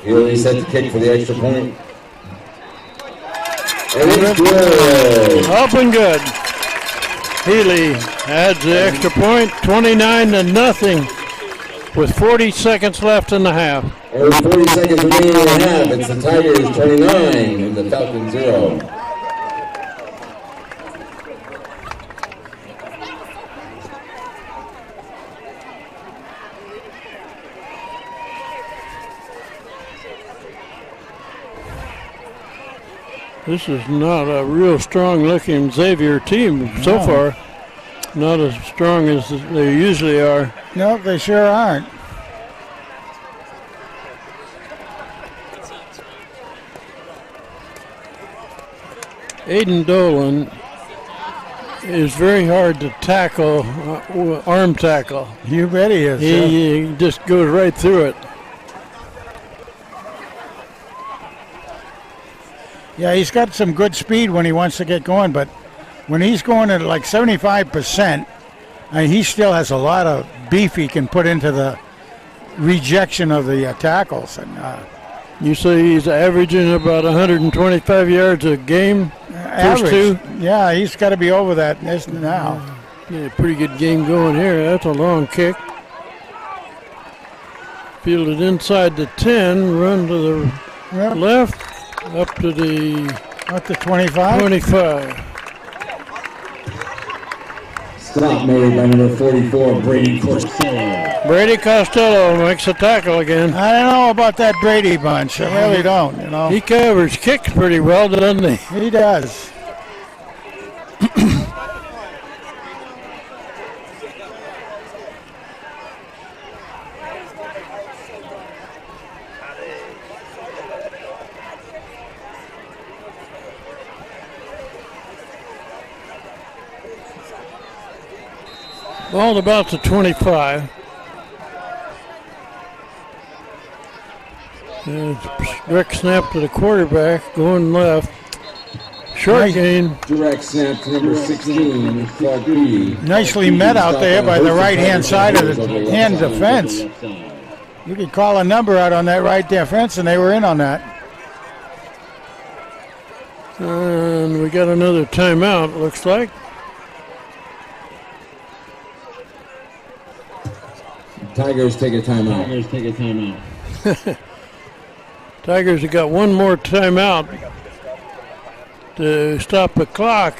Healy set the kick for the extra point. And it's good. Up and good. Healy adds the extra point, 29-0, with 40 seconds left in the half. Only 40 seconds remaining in the half. It's the Tigers 29 and the Falcons 0. This is not a real strong-looking Xavier team so far. Not as strong as they usually are. No, they sure aren't. Aiden Dolan is very hard to tackle, arm tackle. You bet he is. He just goes right through it. Yeah, he's got some good speed when he wants to get going, but when he's going at like 75%, he still has a lot of beef he can put into the rejection of the tackles. And you say he's averaging about 125 yards a game? First two? Yeah, he's got to be over that now. Yeah, pretty good game going here. That's a long kick. Fielded inside the 10, run to the left. Up to the 25. 25. Stop made by number 44, Brady Costello. Brady Costello makes a tackle again. I don't know about that Brady bunch. I really don't, you know. He covers kicks pretty well, doesn't he? He does. Ball about to 25. Direct snap to the quarterback, going left. Short gain. Direct snap to number 16, Clark B. Nicely met out there by the right-hand side of the hand defense. You could call a number out on that right defense, and they were in on that. And we got another timeout, looks like. Tigers take a timeout. Tigers have got one more timeout to stop the clock.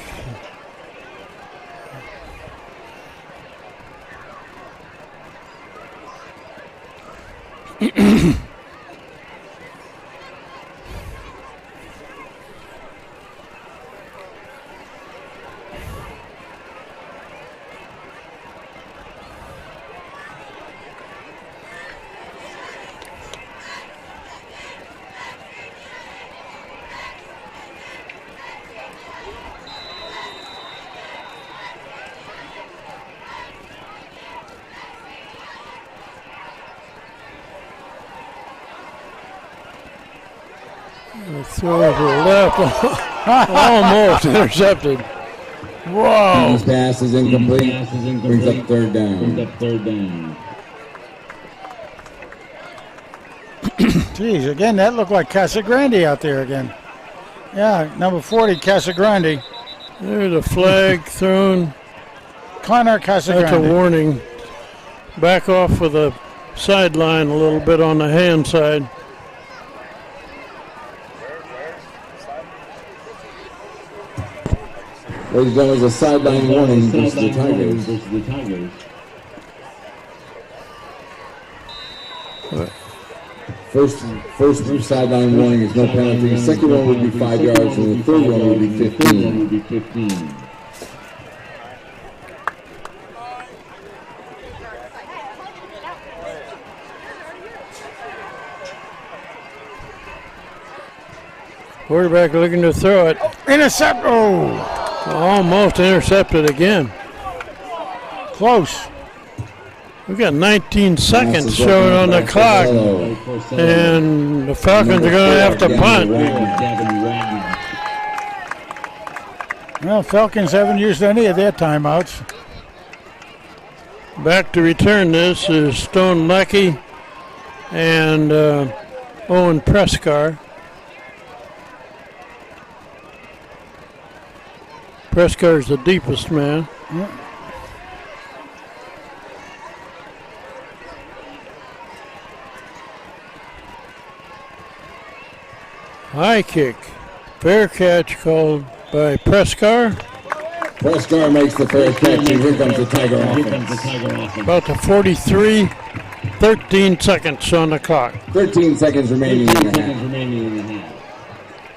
Throw to the left, almost intercepted. Whoa! This pass is incomplete. Brings up third down. Geez, again, that looked like Casagrande out there again. Yeah, number 40, Casagrande. There's a flag thrown. Connor Casagrande. That's a warning. Back off with the sideline a little bit on the hand side. Ladies and gentlemen, a sideline warning versus the Tigers. First sideline warning is no penalty. The second one would be 5 yards, and the third one would be 15. Quarterback looking to throw it. Intercept. Oh! Almost intercepted again. Close. We've got 19 seconds showing on the clock, and the Falcons are going to have to punt. Well, Falcons haven't used any of their timeouts. Back to return this is Stone Leckie and Owen Prescar. Prescar's the deepest man. Yeah. High kick. Fair catch called by Prescar. Prescar makes the fair catch, and here comes the Tiger offense. About the 43, 13 seconds on the clock. 13 seconds remaining in the half.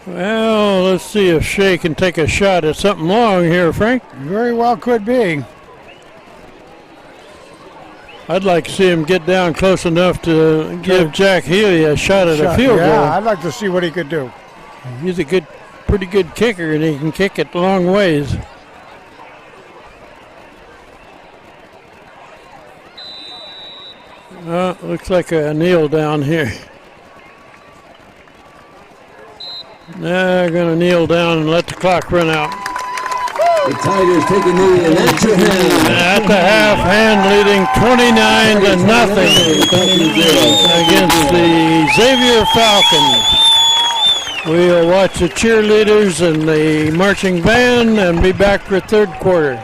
Well, let's see if Shea can take a shot at something long here, Frank. Very well could be. I'd like to see him get down close enough to give Jack Healy a shot at a field goal. Yeah, I'd like to see what he could do. He's a pretty good kicker, and he can kick it long ways. Looks like a kneel down here. They're going to kneel down and let the clock run out. The Tigers take a knee, and that's your hand. At the half, hand leading 29-0 against the Xavier Falcons. We'll watch the cheerleaders and the marching band and be back for third quarter.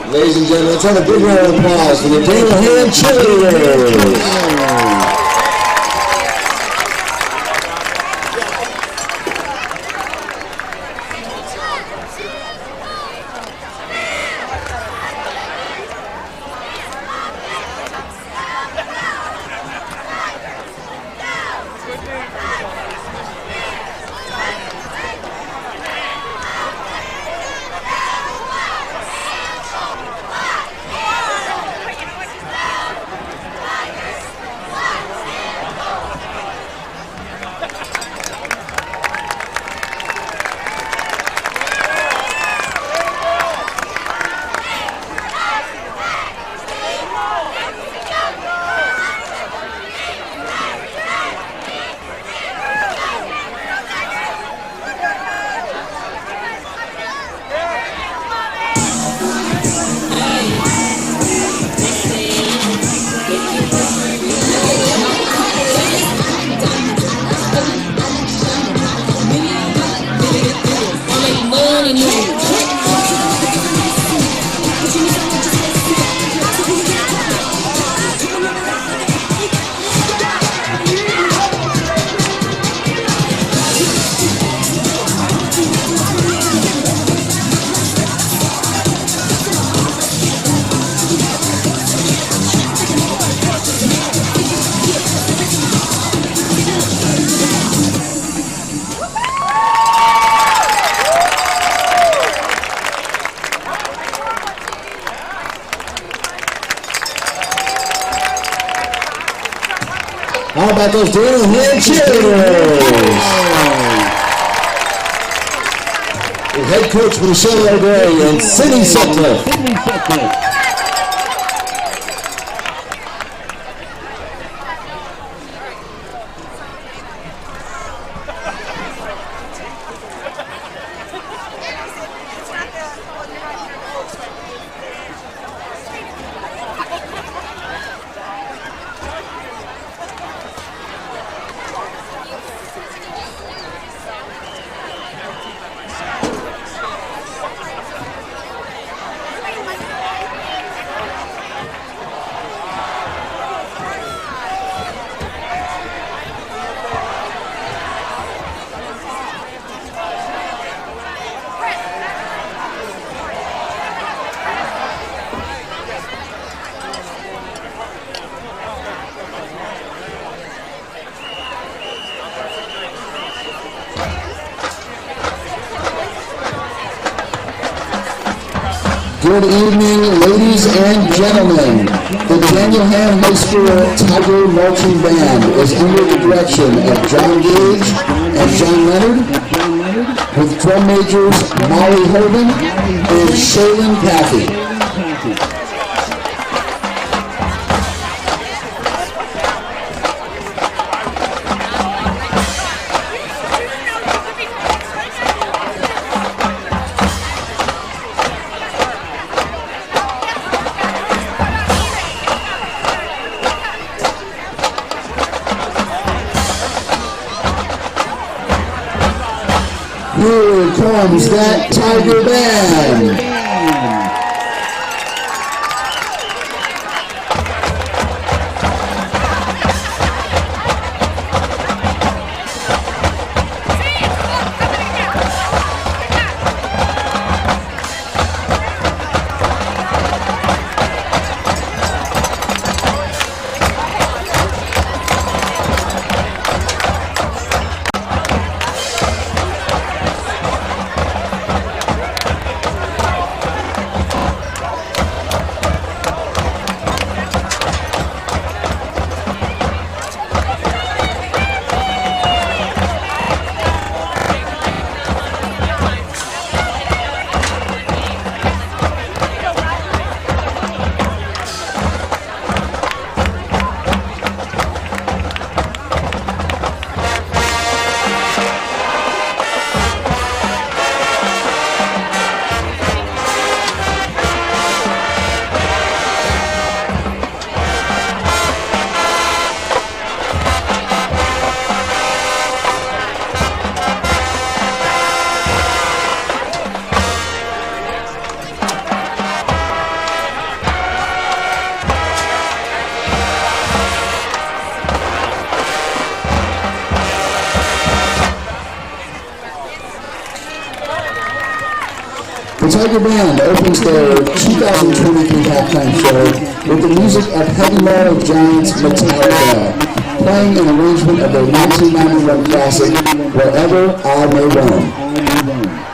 Ladies and gentlemen, let's have a big round of applause for the Daniel Hand cheerleaders. How about those Daniel Hand cheerleaders? The head coach Michelle O'Gray and Cindy Sutcliffe. Good evening, ladies and gentlemen. The Daniel Hand High School Tiger Marching Band is under the direction of John Gage and John Leonard, with drum majors Molly Hogan and Shaylin Paffey. Here comes that Tiger Band. The Tiger Band opens their 2023 halftime show with the music of heavy metal giants Metallica, playing an arrangement of their 1991 classic, Wherever I May Roam.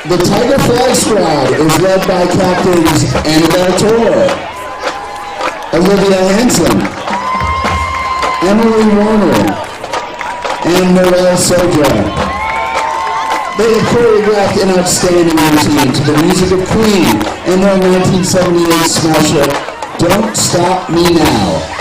The Tiger Flag Squad is led by captains Annabelle Torre, Olivia Hansen, Emily Warner, and Noelle Soja. They have choreographed an outstanding routine to the music of Queen in their 1978 smash hit, Don't Stop Me Now.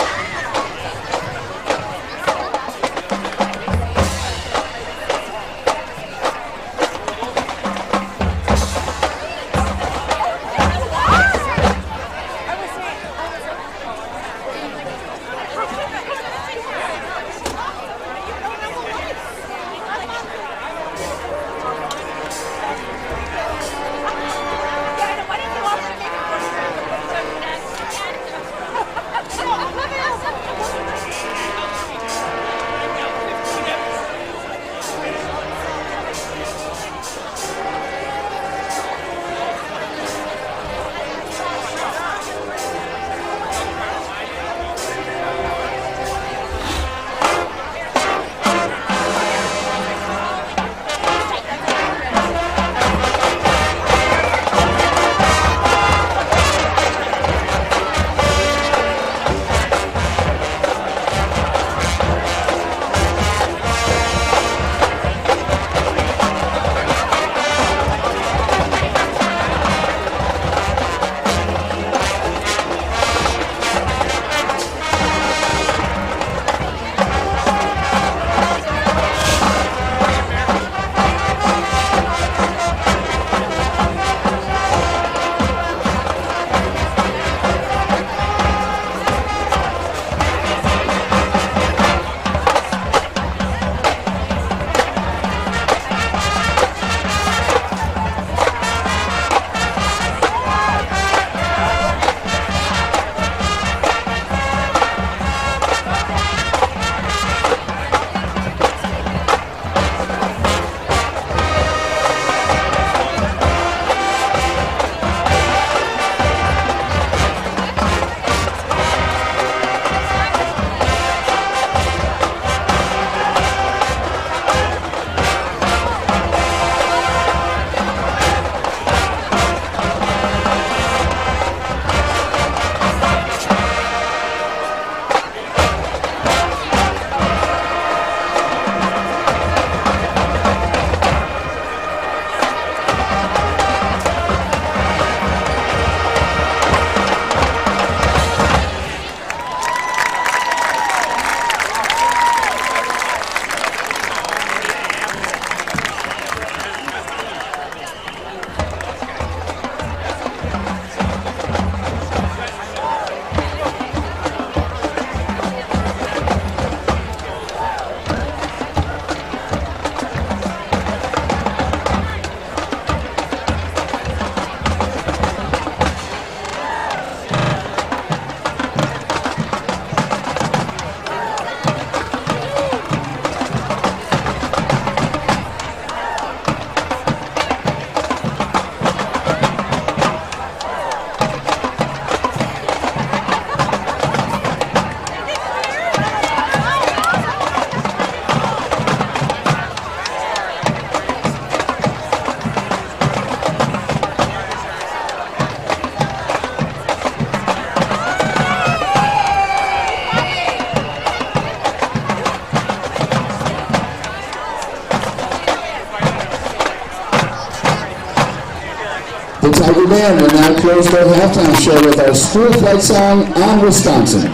The Tiger Band will now close their halftime show with our school flight song on Wisconsin.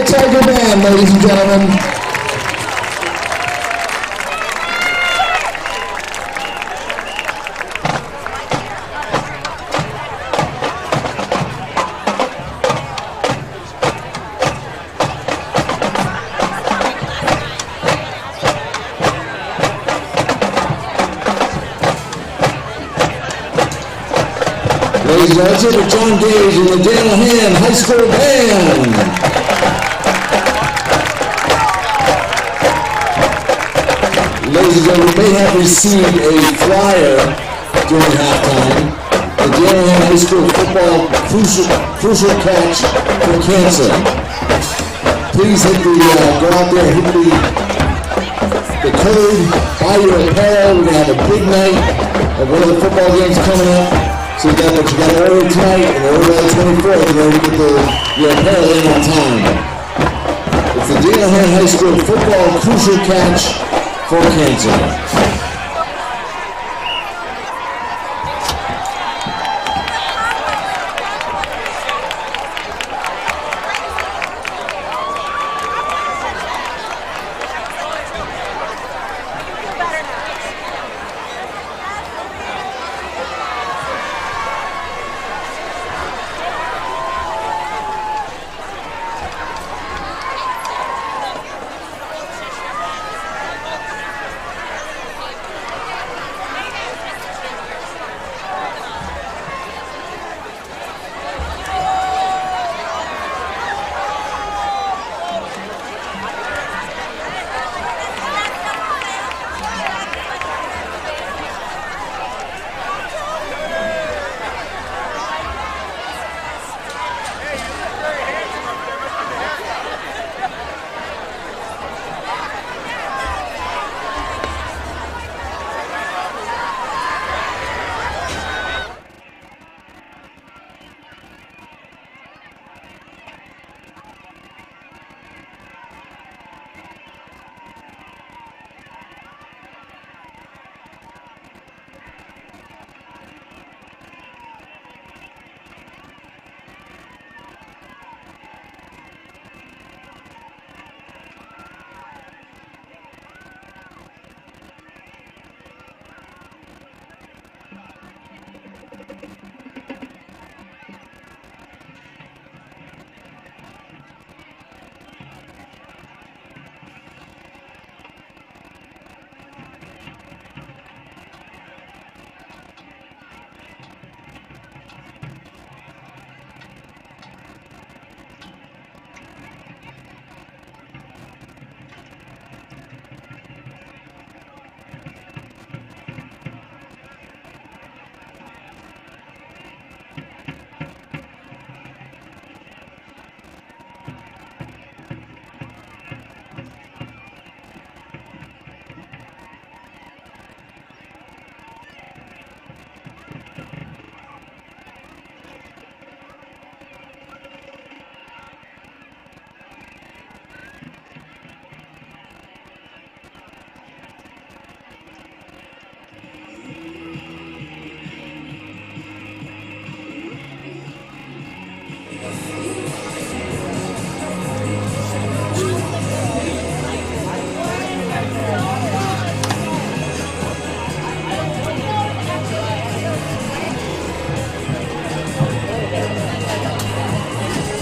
Tiger Band, ladies and gentlemen. Ladies and gentlemen, let's hear for John Gage and the Daniel Hand High School Band. Ladies and gentlemen, we may have received a flyer during halftime. The Daniel Hand High School football crucial catch for cancer. Please hit go out there, hit the code, buy your apparel. We're going to have a big night of one of the football games coming up. So you got to order tonight and order on the 24th in order to get your apparel in on time. It's the Daniel Hand High School football crucial catch for cancer.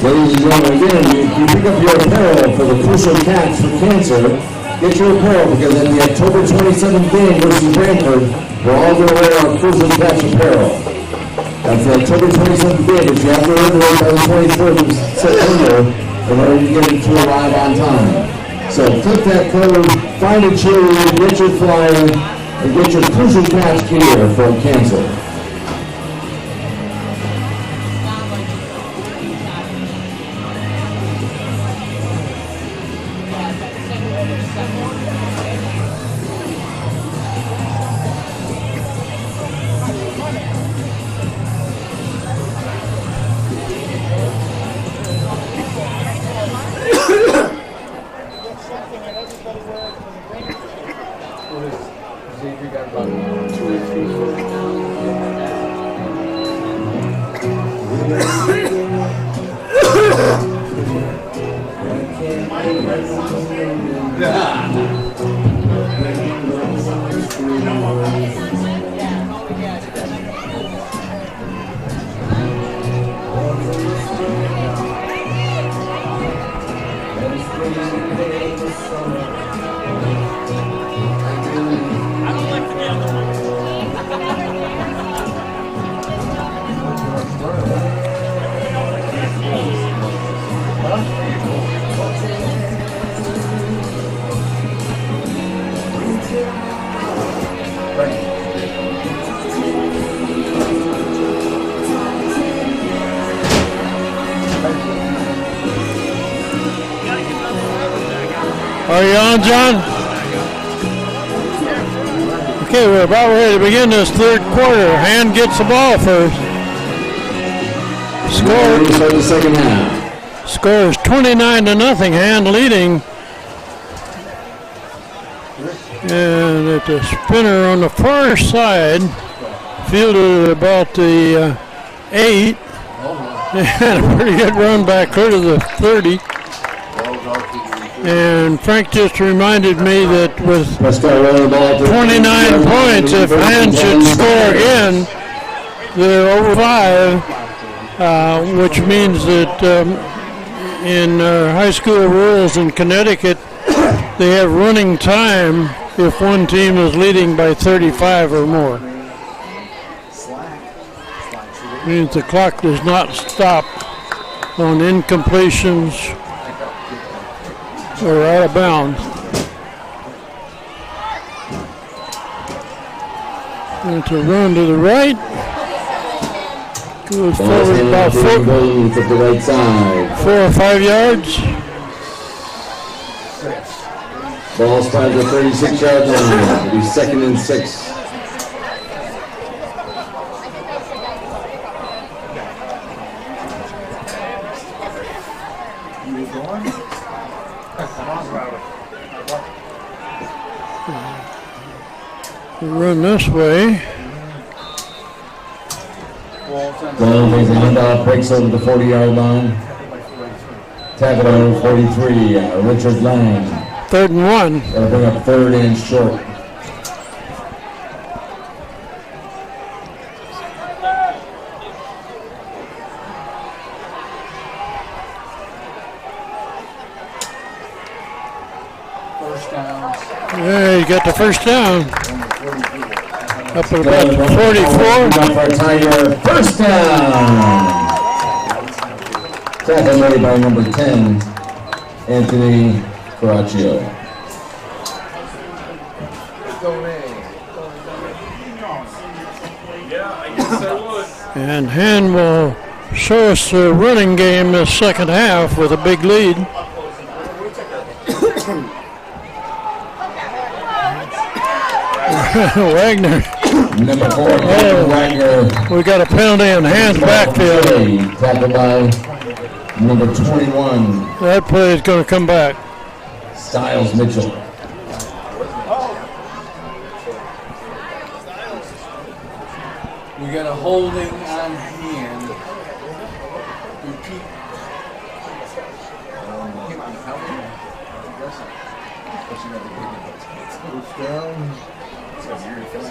Ladies and gentlemen, again, you pick up your apparel for the crucial catch for cancer. Get your apparel because at the October 27th game versus Brantford, we're all going to wear our crucial catch apparel. That's the October 27th game, but you have to order it by the 23rd of September in order to get it to arrive on time. So click that code, find a cheerleader, get your flyer, and get your crucial catch gear from cancer. Xavier got about 2 or 3 foot. Are you on, John? Okay, we're about ready to begin this third quarter. Hand gets the ball first. Start the second half. Score is 29-0. Hand leading. And at the spinner on the far side, fielded at about the 8. And a pretty good run back clear to the 30. And Frank just reminded me that with 29 points, if Hand should score again, they're over 5, which means that in high school rules in Connecticut, they have running time if one team is leading by 35 or more. Means the clock does not stop on incompletions or out of bounds. And it's a run to the right. Goes forward about 4 or 5 yards. Ball starts at 36-yard line. It'll be 2nd and 6. Run this way. Ball takes a handoff, breaks over the 40-yard line. Tackle over 43, Richard Lang. 3rd and 1. That'll bring up 3rd and short. Yeah, you got the first down. Up at about 44. For a Tiger, first down. Tackle made by number 10, Anthony Caraccio. And Hand will show us the running game this second half with a big lead. Wagner. Number 4, Wagner. We got a penalty in Hand's backfield. Tackled by number 21. That play is going to come back. Styles Mitchell. We got a holding on Hand. Repeat.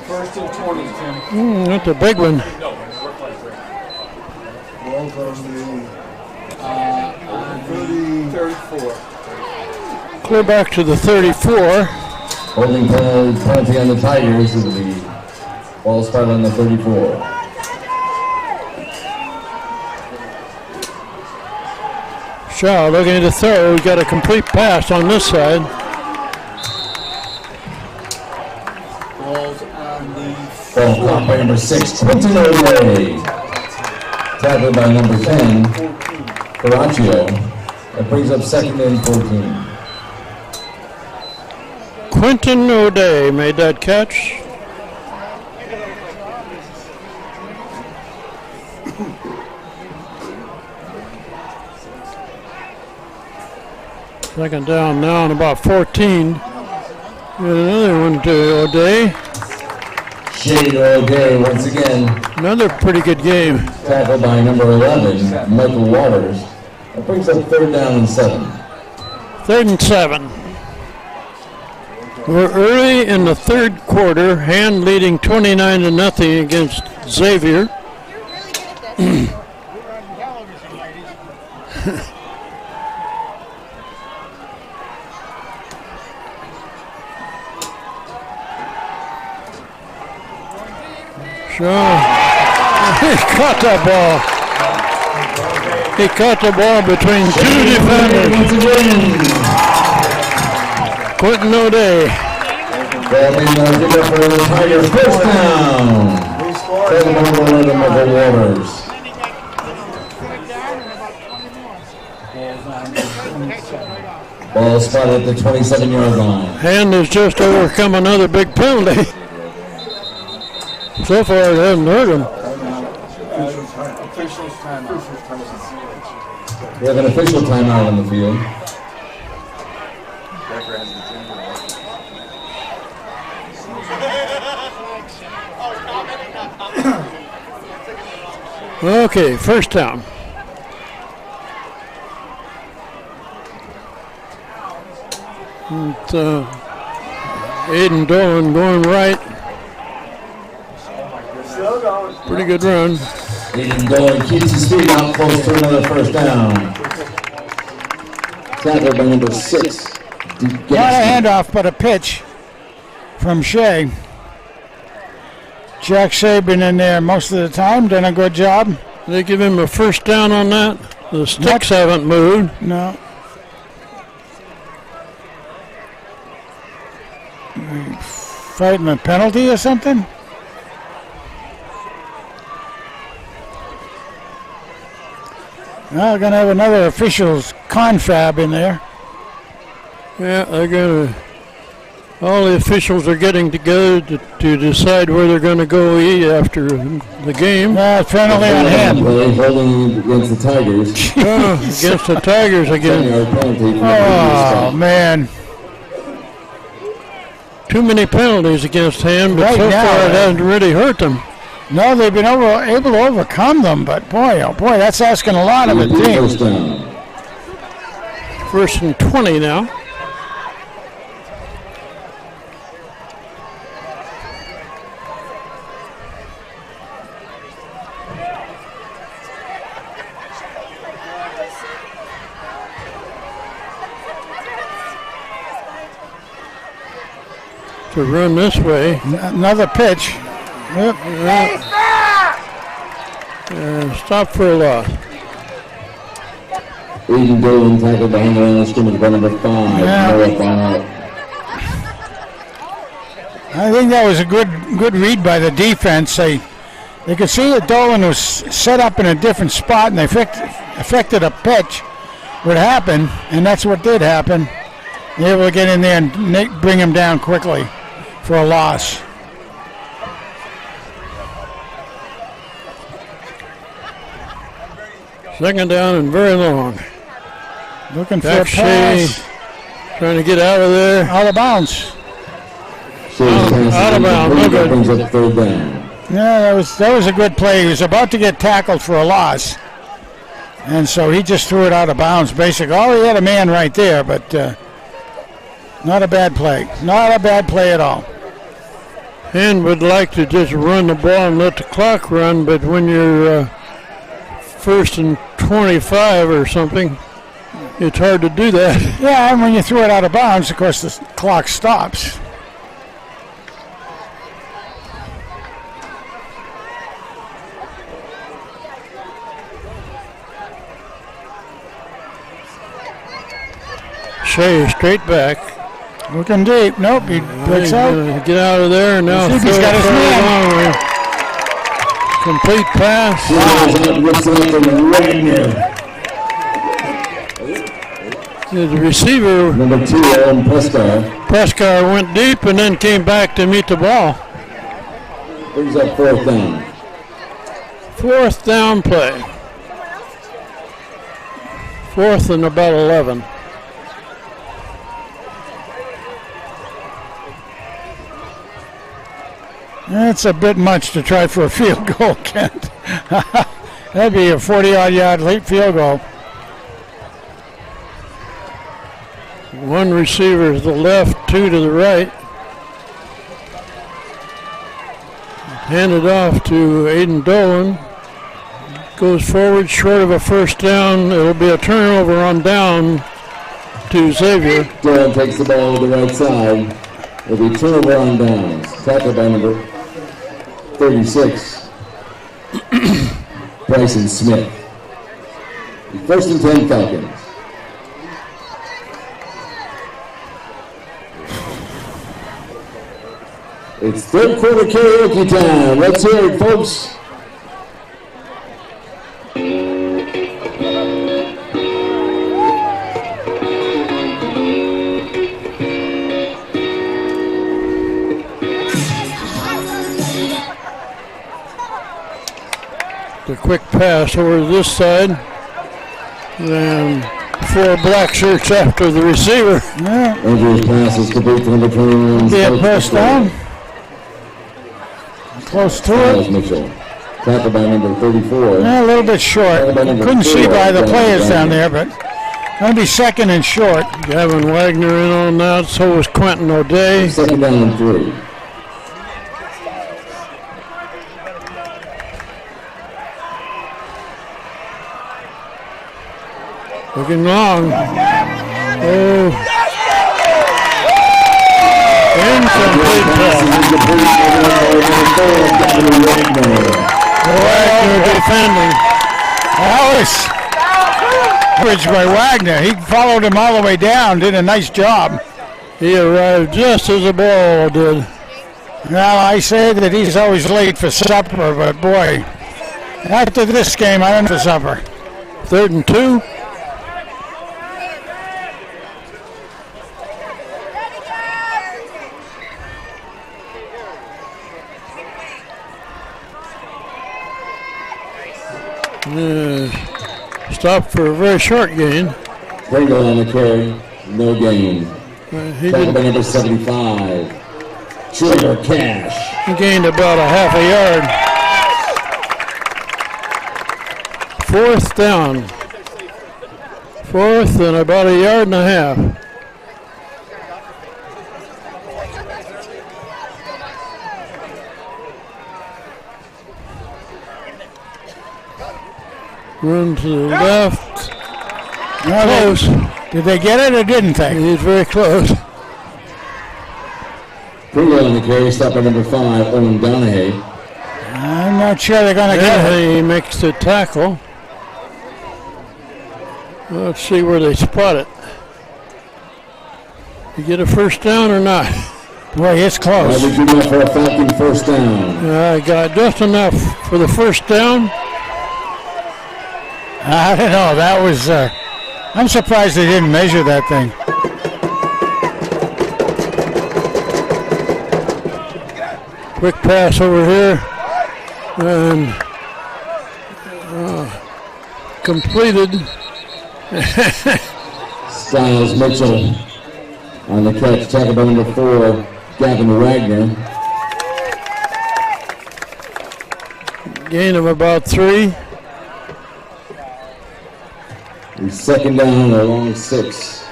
First and 20, Tim. That's a big one. On 34. Clear back to the 34. Holding penalty on the Tigers. It'll be ball start on the 34. Shaw looking to throw. We got a complete pass on this side. Balls on the Ball caught by number 6, Quentin O'Day. Tackled by number 10, Caraccio. That brings up 2nd and 14. Quentin O'Day made that catch. Second down now and about 14. Got another one to O'Day. Shade O'Day once again. Another pretty good game. Tackled by number 11, Michael Waters. That brings up 3rd down and 7. 3rd and 7. We're early in the third quarter, Hand leading 29-0 against Xavier. Sure. He caught that ball. He caught the ball between two defenders. Quentin O'Day. First down. Waters. Ball spotted at the 27-yard line. Hand has just overcome another big penalty. So far, it hasn't hurt him. We have an official timeout on the field. Okay, first down. Aiden Dolan going right. Pretty good run. Aiden Dolan keeps his feet out close to another first down. Tackled by number 6. Not a handoff, but a pitch from Shea. Jack Saban in there most of the time, done a good job. They give him a first down on that. The sticks haven't moved. No. Fighting a penalty or something? Well, we're going to have another official's confab in there. Yeah, they're going to. All the officials are getting together to decide where they're going to go eat after the game. Penalty on him. Holding against the Tigers. Against the Tigers again. Oh, man. Too many penalties against Hand, but Right so now, far it hasn't really hurt them. No, they've been able to overcome them, but boy, oh boy, that's asking a lot of a team. First and 20 now. To run this way. Another pitch. Yep. Stop for a loss. Aiden Dolan tackled behind the line of scrimmage by number 5. I think that was a good read by the defense. They could see that Dolan was set up in a different spot, and they affected a pitch would happen, and that's what did happen. They were able to get in there and bring him down quickly for a loss. Second down and very long. Looking for a pass. Trying to get out of there. Out of bounds. Out of bounds. No good. Yeah, that was a good play. He was about to get tackled for a loss. And so he just threw it out of bounds, basically. Oh, he had a man right there, but not a bad play. Not a bad play at all. Hand would like to just run the ball and let the clock run, but when you're first and 25 or something, it's hard to do that. Yeah, and when you throw it out of bounds, of course, the clock stops. Shea straight back. Looking deep. Nope, he breaks out. Get out of there and now he's got his man. Complete pass. The receiver, number 2, Prescar went deep and then came back to meet the ball. Brings up 4th down. 4th down play. 4th and about 11. That's a bit much to try for a field goal, Kent. That'd be a 40-odd yard late field goal. One receiver to the left, two to the right. Handed off to Aiden Dolan. Goes forward short of a first down. It'll be a turnover on down to Xavier. Dolan takes the ball to the right side. It'll be turnover on downs. Tackled by number 36, Bryson Smith. First and 10 Falcons. It's third quarter karaoke time. Let's hear it, folks. The quick pass over to this side. Then 4 black shirts after the receiver. Andrew's pass is complete to number 21. Be a first down. Close to it. Mitchell. Tackled by number 34. A little bit short. Couldn't see by the players down there, but going to be second and short. Gavin Wagner in on that. So was Quentin O'Day. Second down and 3. Looking long. Oh. Incomplete pass. Wagner defending. Alice. Bridge by Wagner. He followed him all the way down. Did a nice job. He arrived just as the ball did. Well, I say that he's always late for supper, but boy, after this game, I don't know for supper. 3rd and 2. Stopped for a very short gain. Pringle on the carry, no gain. He Tackled by number 75, Trevor Cash. He gained about a half a yard. 4th down. 4th and about a yard and a half. Run to the left. Close. Did they get it or didn't they? He's very close. Pringle on the carry, stopped by number 5, Owen Donahue. I'm not sure they're going to get it. He makes the tackle. Let's see where they spot it. You get a first down or not? Boy, it's close. Good enough for a Falcon first down. I got just enough for the first down. I don't know. That was. I'm surprised they didn't measure that thing. Quick pass over here. And completed. Styles Mitchell on the catch, tackled by number 4, Gavin Wagner. Gain of about 3. Second down, a long 6.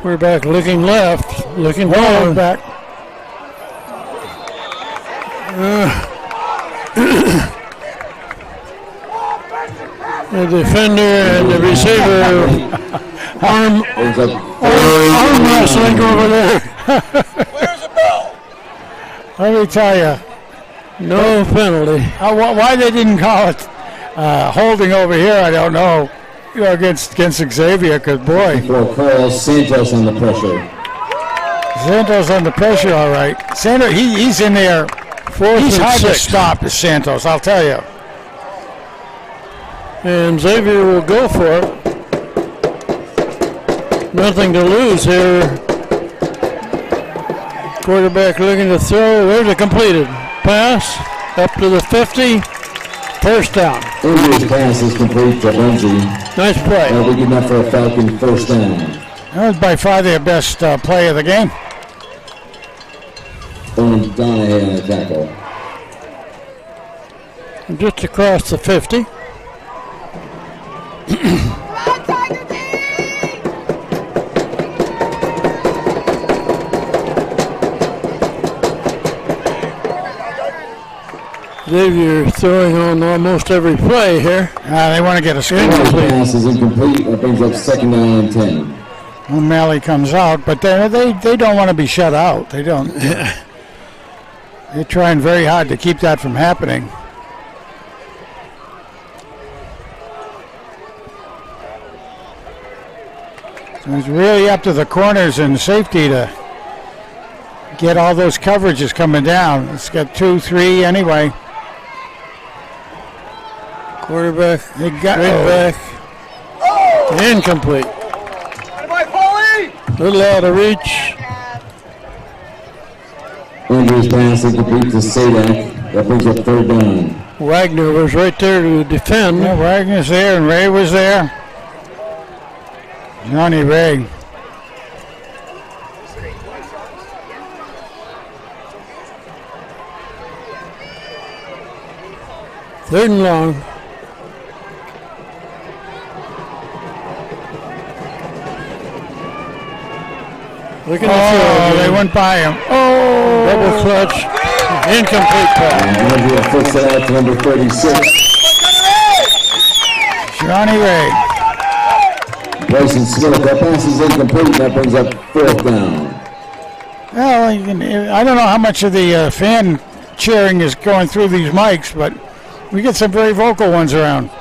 Quarterback looking left, looking forward. Back. The defender and the receiver arm wrestling over there. Where's the bell? Let me tell you. No penalty. Why they didn't call it holding over here, I don't know. You know, against Xavier, because boy. For Carlos Santos on the pressure. Santos under pressure, all right. Santos, he's in there. He's hard to stop, is Santos, I'll tell you. And Xavier will go for it. Nothing to lose here. Quarterback looking to throw. There's a completed pass up to the 50. First down. Andrew's pass is complete to Lindsay. Nice play. That'll be good enough for a Falcon first down. That was by far their best play of the game. Owen Donahue on the tackle. Just across the 50. Xavier throwing on almost every play here. They want to get a score. Pass is incomplete. That brings up 2nd down and 10. O'Malley comes out, but they don't want to be shut out. They don't. They're trying very hard to keep that from happening. So it's really up to the corners and safety to get all those coverages coming down. It's got 2, 3 anyway. Quarterback, They got back, incomplete. Little out of reach. Andrews pass incomplete to Sadak. That brings up 3rd down. Wagner was right there to defend. Yeah, Wagner's there and Ray was there. Johnny Ray. Third and long. Look at the throw. They went by him. Double clutch. Incomplete pass. Andrews flips it out to number 36. Johnny Ray. Bryson Smith. That pass is incomplete. That brings up 4th down. Well, I don't know how much of the fan cheering is going through these mics, but we get some very vocal ones around.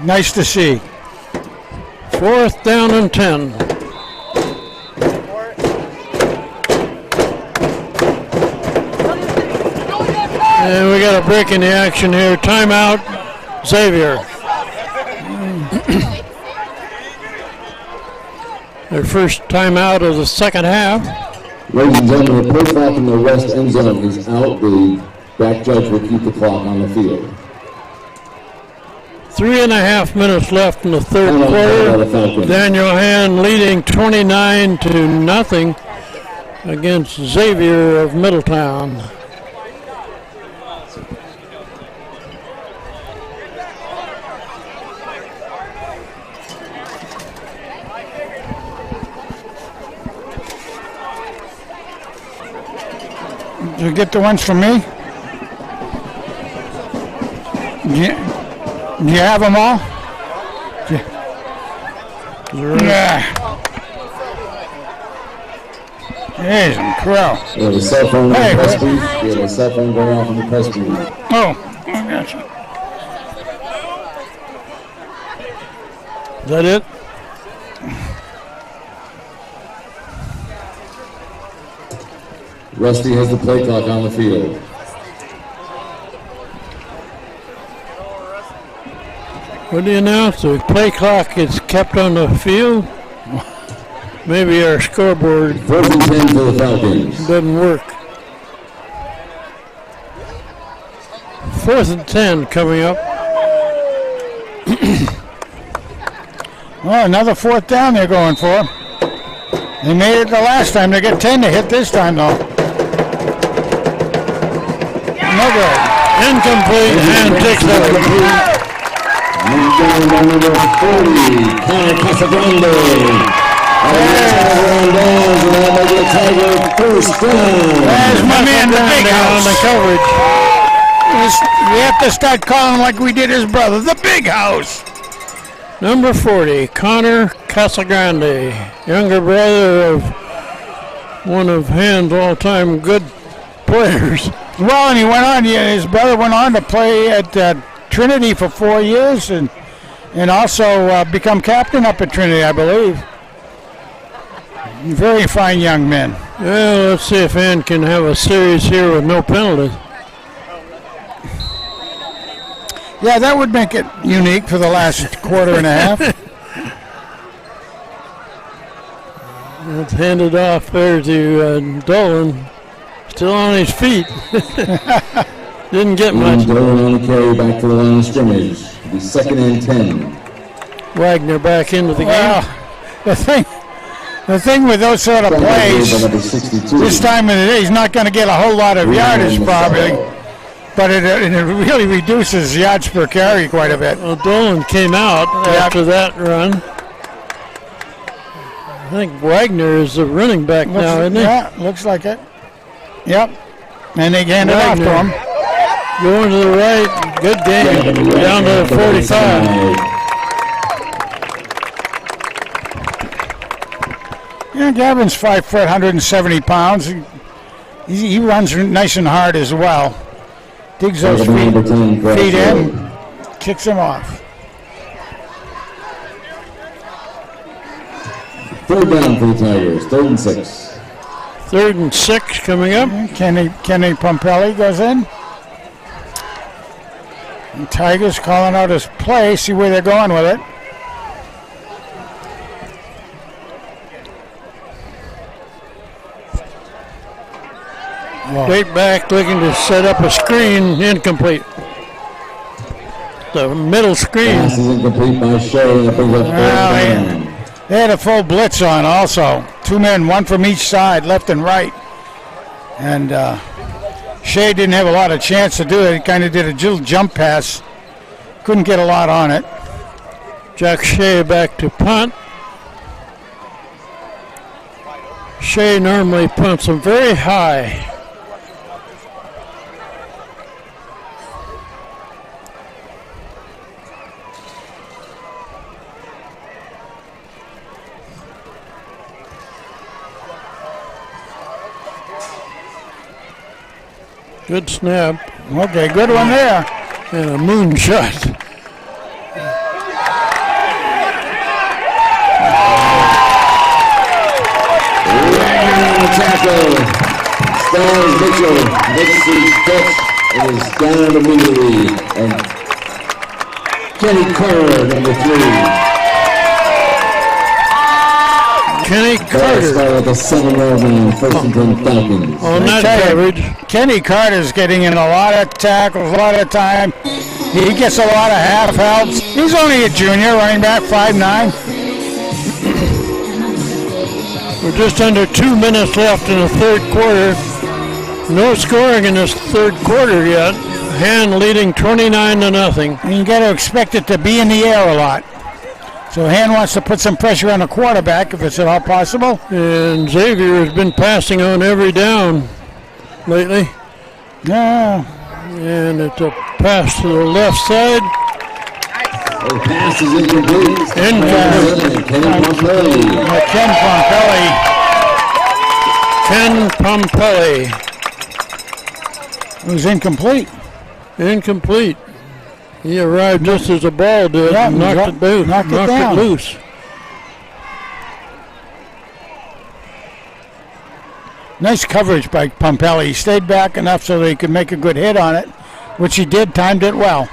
Nice to see. 4th down and 10. And we got a break in the action here. Timeout, Xavier. Their first timeout of the second half. Ladies and gentlemen, the play clock in the west end zone is out. The back judge will keep the clock on the field. 3.5 minutes left in the third quarter. Daniel Hand leading 29-0 against Xavier of Middletown. Did you get the ones from me? Do you have them all? Yeah. Jeez, crow. Yeah, the cell phone Hey, press booth. Yeah, the cell phone going off in the press booth. Oh, I gotcha. Is that it? Rusty has the play clock on the field. What do you announce? The play clock is kept on the field? Maybe our scoreboard 4th and 10 for the Falcons. doesn't work. 4th and 10 coming up. Well, another 4th down they're going for. They made it the last time. They get 10 to hit this time, though. No good. Incomplete and takes that. Down by number 40, Connor Casagrande. First down. There's my man, the big On house. the coverage. We have to start calling him like we did his brother, the big house. Number 40, Connor Casagrande, younger brother of one of Hand's all-time good players. Well, and he went on. His brother went on to play at Trinity for 4 years, and also become captain up at Trinity, I believe. Very fine young men. Well, let's see if Hand can have a series here with no penalties. Yeah, that would make it unique for the last quarter and a half. It's handed off there to Dolan. Still on his feet. Didn't get much. Dolan on the carry back to the line of scrimmage. It'll be 2nd and 10. Wagner back into the game. Well, the The thing with those sort of plays, this time of the day, he's not going to get a whole lot of yardage probably, but it really reduces yards per carry quite a bit. Well, Dolan came out after that run. I think Wagner is the running back now, isn't he? Yeah, looks like it. Yep. And they hand it off to him. Going to the right. Good game. Down to 45. Yeah, Gavin's 5 foot, 170 pounds. He runs nice and hard as well. Digs those feet in, kicks him off. Third down for the Tigers, 3rd and 6. 3rd and 6 coming up. Kenny Pompelli goes in. And Tigers calling out his play, see where they're going with it. Straight back, looking to set up a screen, incomplete. The middle screen. Pass is incomplete by Shea. That brings up 4th down. They had a full blitz on also. 2 men, one from each side, left and right. And Shea didn't have a lot of chance to do it. He kind of did a little jump pass. Couldn't get a lot on it. Jack Shea back to punt. Shea normally punts them very high. Good snap. Okay, good one there. And a moonshot. Tackle. Styles Mitchell makes the catch. It is down immediately. And Kenny Carter, number 3. Kenny Carter. With a 7-yard line, 1st and 10 Falcons. On that coverage. Kenny Carter's getting in a lot of tackles, a lot of time. He gets a lot of half helps. He's only a junior, running back, 5'9". We're just under 2 minutes left in the 3rd quarter. No scoring in this 3rd quarter yet. Han leading 29-0. And you got to expect it to be in the air a lot. So Han wants to put some pressure on the quarterback if it's at all possible. And Xavier has been passing on every down lately. Yeah. And it's a pass to the left side. The pass is incomplete. Ken Pompelli. It was incomplete. Incomplete. He arrived just as the ball did and knocked it loose. Nice coverage by Pompelli. He stayed back enough so they could make a good hit on it, which he did, timed it well.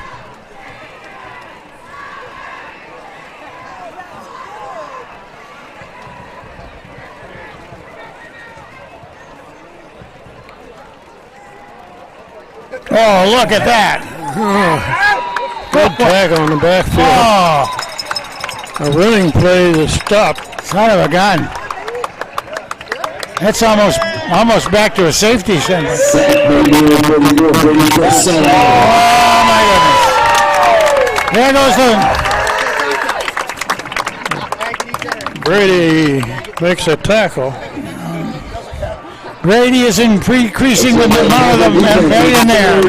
Oh, look at that. Good tag on the backfield. Oh. A running play to stop. Son of a gun. That's almost back to a safety sentence. Oh, my goodness. There goes the... Brady makes a tackle. Brady is increasing with the amount of them right in there.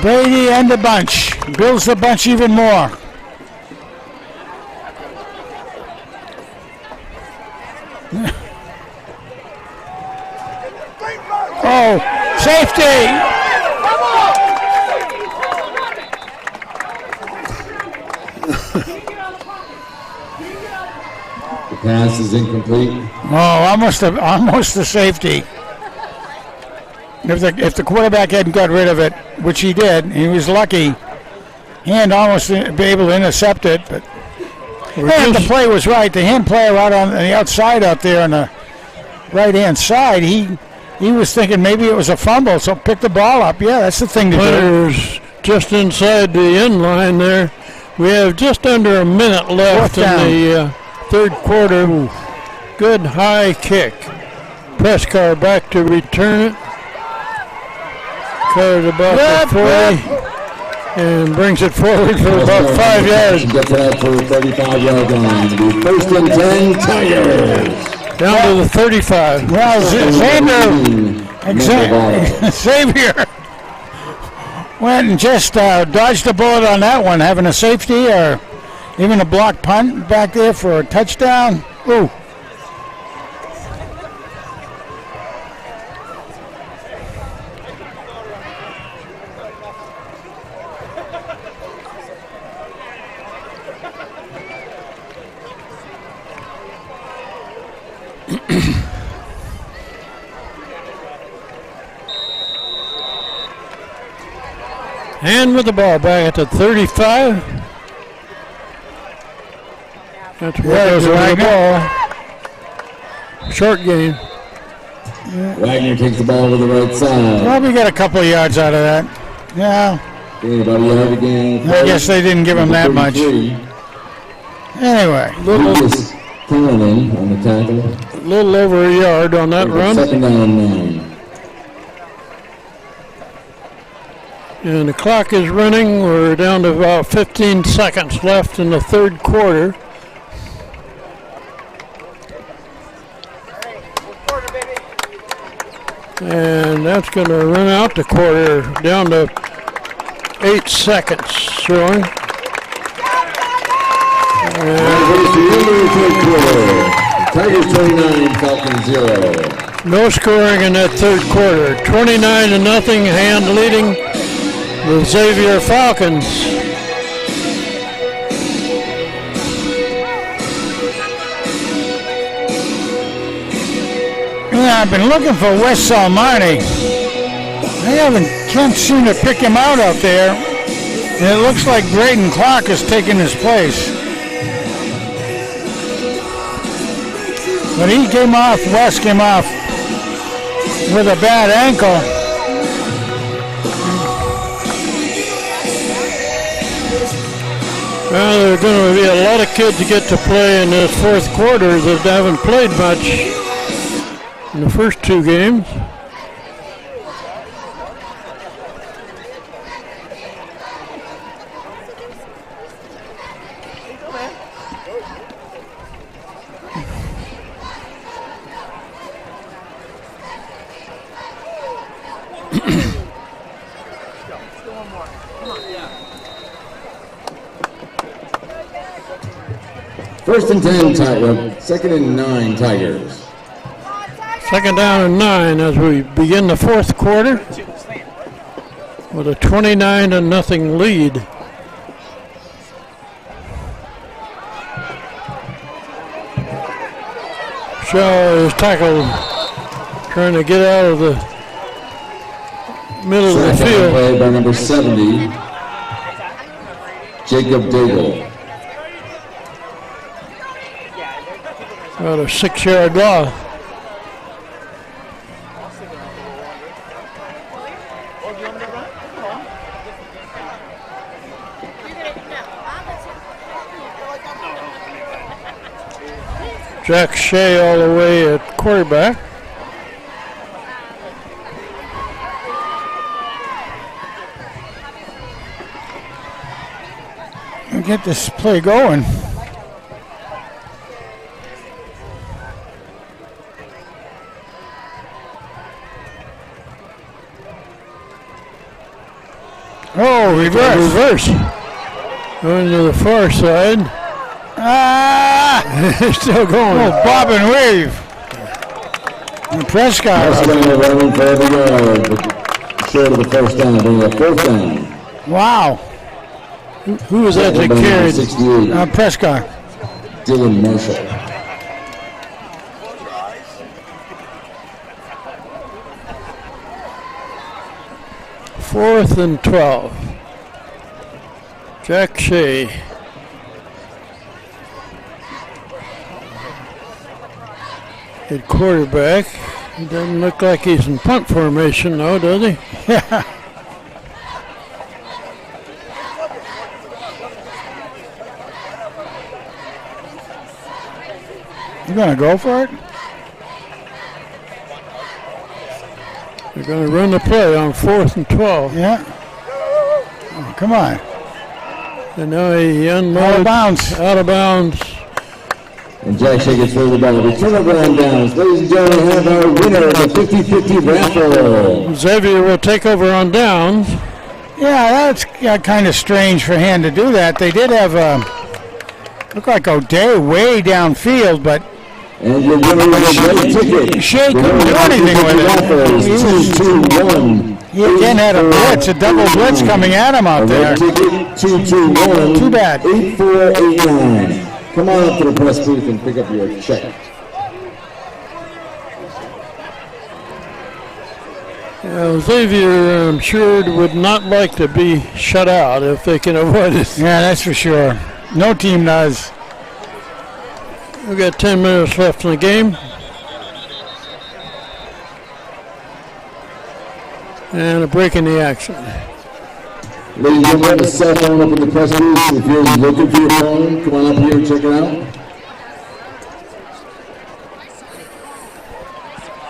Brady and the bunch. Builds the bunch even more. Oh, safety! The pass is incomplete. Oh, almost a safety. If the quarterback hadn't got rid of it, which he did, he was lucky. And almost be able to intercept it, but the play was right. The hand player out on the outside out there on the right-hand side, he was thinking maybe it was a fumble, so pick the ball up. Yeah, that's the thing to do. Just inside the end line there. We have just under a minute left in the third quarter. Good high kick. Prescar back to return it. Covers about the 40 and brings it forward for about 5 yards. Gets it out for 35-yard line. The first and 10 Tigers. Down to the 35. Well, Xavier went and just dodged a bullet on that one, having a safety or even a block punt back there for a touchdown. Ooh. And with the ball back at the 35. That's where goes the ball. Short gain. Wagner takes the ball to the right side. Probably got a couple of yards out of that. Yeah. About a yard again. I guess they didn't give him that much. Anyway. Lucas Cannon on the tackle. A little over a yard on that run. Second down and 9. And the clock is running. We're down to about 15 seconds left in the third quarter. And that's going to run out the quarter down to 8 seconds showing. Tigers 29, Falcons 0. No scoring in that third quarter. 29-0, Hand leading the Xavier Falcons. Yeah, I've been looking for Wes Salmani. Can't seem to pick him out there. And it looks like Braden Clark is taking his place. But he came off, Wes came off with a bad ankle. Well, there are going to be a lot of kids to get to play in this fourth quarter that haven't played much in the first 2 games. First and 10 Tigers. Second and 9 Tigers. Second down and 9 as we begin the fourth quarter with a 29-0 lead. Shaw is tackled, trying to get out of the middle of the field. Play by number 70, Jacob Daigle. About a 6-yard loss. Jack Shea all the way at quarterback. We'll get this play going. Oh, reverse. Going to the far side. Still going. Oh, bob and weave. And Prescott. Running for every yard, but short of the first down, bringing a fourth down. Wow. Who was that that carried? 68. Prescott. Dylan Marshall. Fourth and 12. Jack Shea. At quarterback. He doesn't look like he's in punt formation though, does he? Yeah. You gonna go for it? They're going to run the play on 4th and 12. Yeah. Oh, come on. And now he unloads. Out of bounds. Out of bounds. And Jack Shakers throws the ball. Return over on downs. Ladies and gentlemen, we have our winner of the 50-50 raffle. Xavier will take over on downs. Yeah, that's kind of strange for Han to do that. They did have looked like O'Day way downfield, but And your winner of the red ticket. Shea couldn't do anything with it. 221. He again had a blitz, a double blitz coming at him out there. Red ticket 221. Too bad. 8489. Come on up to the press booth and pick up your check. Xavier, I'm sure, would not like to be shut out if they can avoid it. Yeah, that's for sure. No team does. We've got 10 minutes left in the game. And a break in the action. Ladies and gentlemen, have a cell phone up in the press booth. If you're looking for your phone, come on up here and check it out.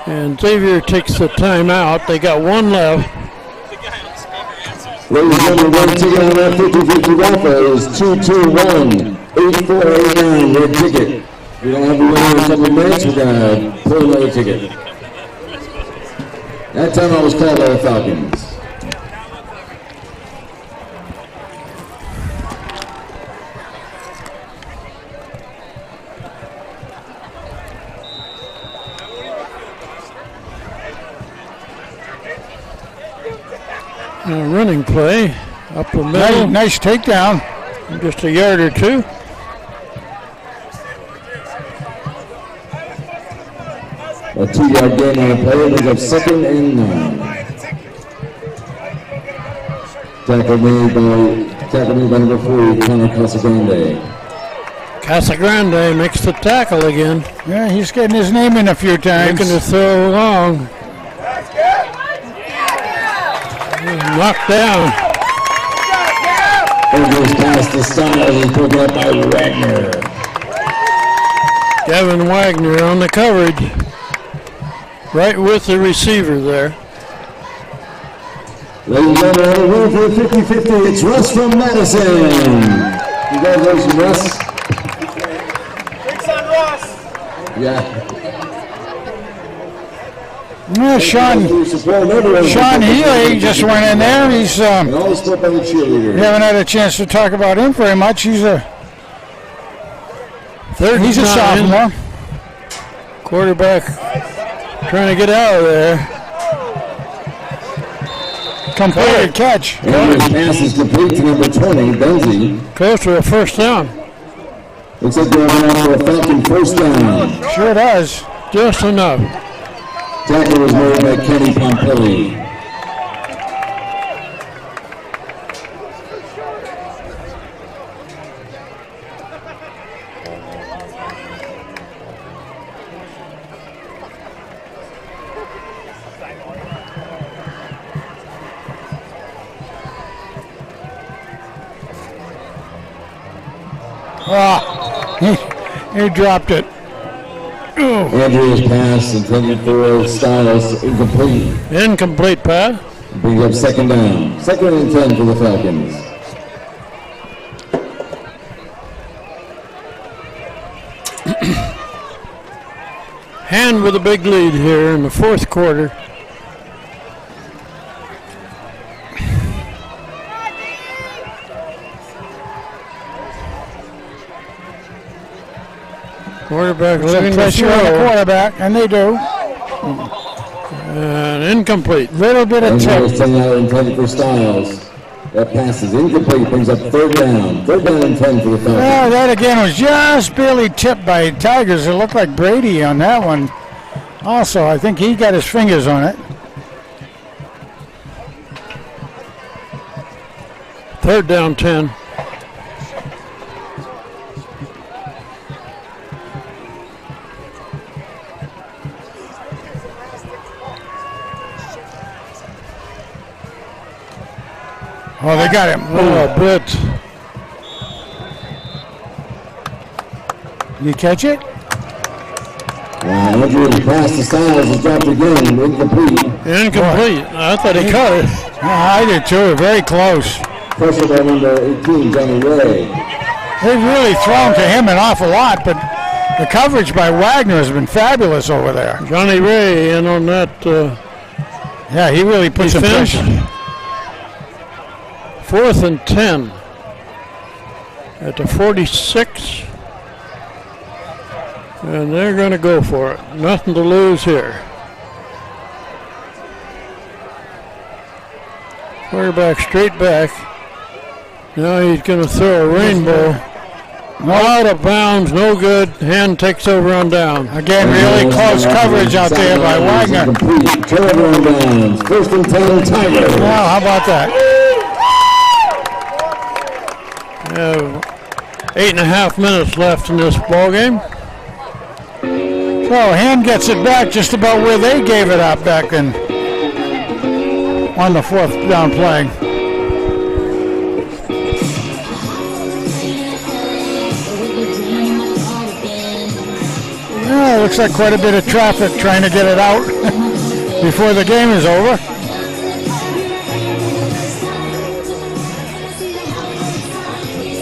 And Xavier takes the timeout. They got one left. Ladies and gentlemen, red ticket on that 50-50 raffle is 221-8489. Red ticket. If you don't have a winner in a couple of minutes, we're going to pull another ticket. That time I was called by the Falcons. Running play up the middle. Nice takedown. Just a yard or two. A 2-yard gain on the play, brings up 2nd and 9. Tackle made by number 4, Connor Casagrande. Casagrande makes the tackle again. Yeah, he's getting his name in a few times. Looking to throw long. Knocked down. And goes past the Styles and broken up by Wagner. Devin Wagner on the coverage. Right with the receiver there. Ladies and gentlemen, on the win for the 50-50, it's Russ from Madison. Congratulations, Russ. Big son Russ. Yeah. Yeah, Sean Healy just went in there. He's And all the stuff by the cheerleader. we haven't had a chance to talk about him very much. He's a sophomore. Quarterback trying to get out of there. Completed catch. And his pass is complete to number 20, Benzie. Close to a first down. Looks like they're on for a Falcon first down. Sure does. Just enough. Tackle was made by Kenny Pompili. He dropped it. Andrea's pass intended for Styles incomplete. Incomplete pass. Brings up 2nd down. 2nd and 10 for the Falcons. Hand with a big lead here in the 4th quarter. Quarterback looking Pressure on the quarterback, and they do. And incomplete. Little bit of Andrea's tip. 10 out intended for Styles. That pass is incomplete. Brings up 3rd down. 3rd down and 10 for the Falcons. Well, that again was just barely tipped by Tigers. It looked like Brady on that one. Also, I think he got his fingers on it. 3rd down 10. Oh, they got him. Oh, blitz. Did you catch it? Andrews past the Styles is dropped again, incomplete. Incomplete. I thought he caught it. I did too, very close. Pressure by number 18, Johnny Ray. They've really thrown to him an awful lot, but the coverage by Wagner has been fabulous over there. Johnny Ray in on that. Yeah, he really put some defense. pressure. 4th and 10 at the 46. And they're going to go for it. Nothing to lose here. Quarterback straight back. Now he's going to throw a rainbow. Out of bounds, no good. Hand takes over on down. Again, really close coverage out there by Wagner. Turnover on downs. 1st and 10, Tiger. Wow, how about that? 8.5 minutes left in this ball game. So Hand gets it back just about where they gave it up back in on the 4th down play. Yeah, looks like quite a bit of traffic trying to get it out before the game is over.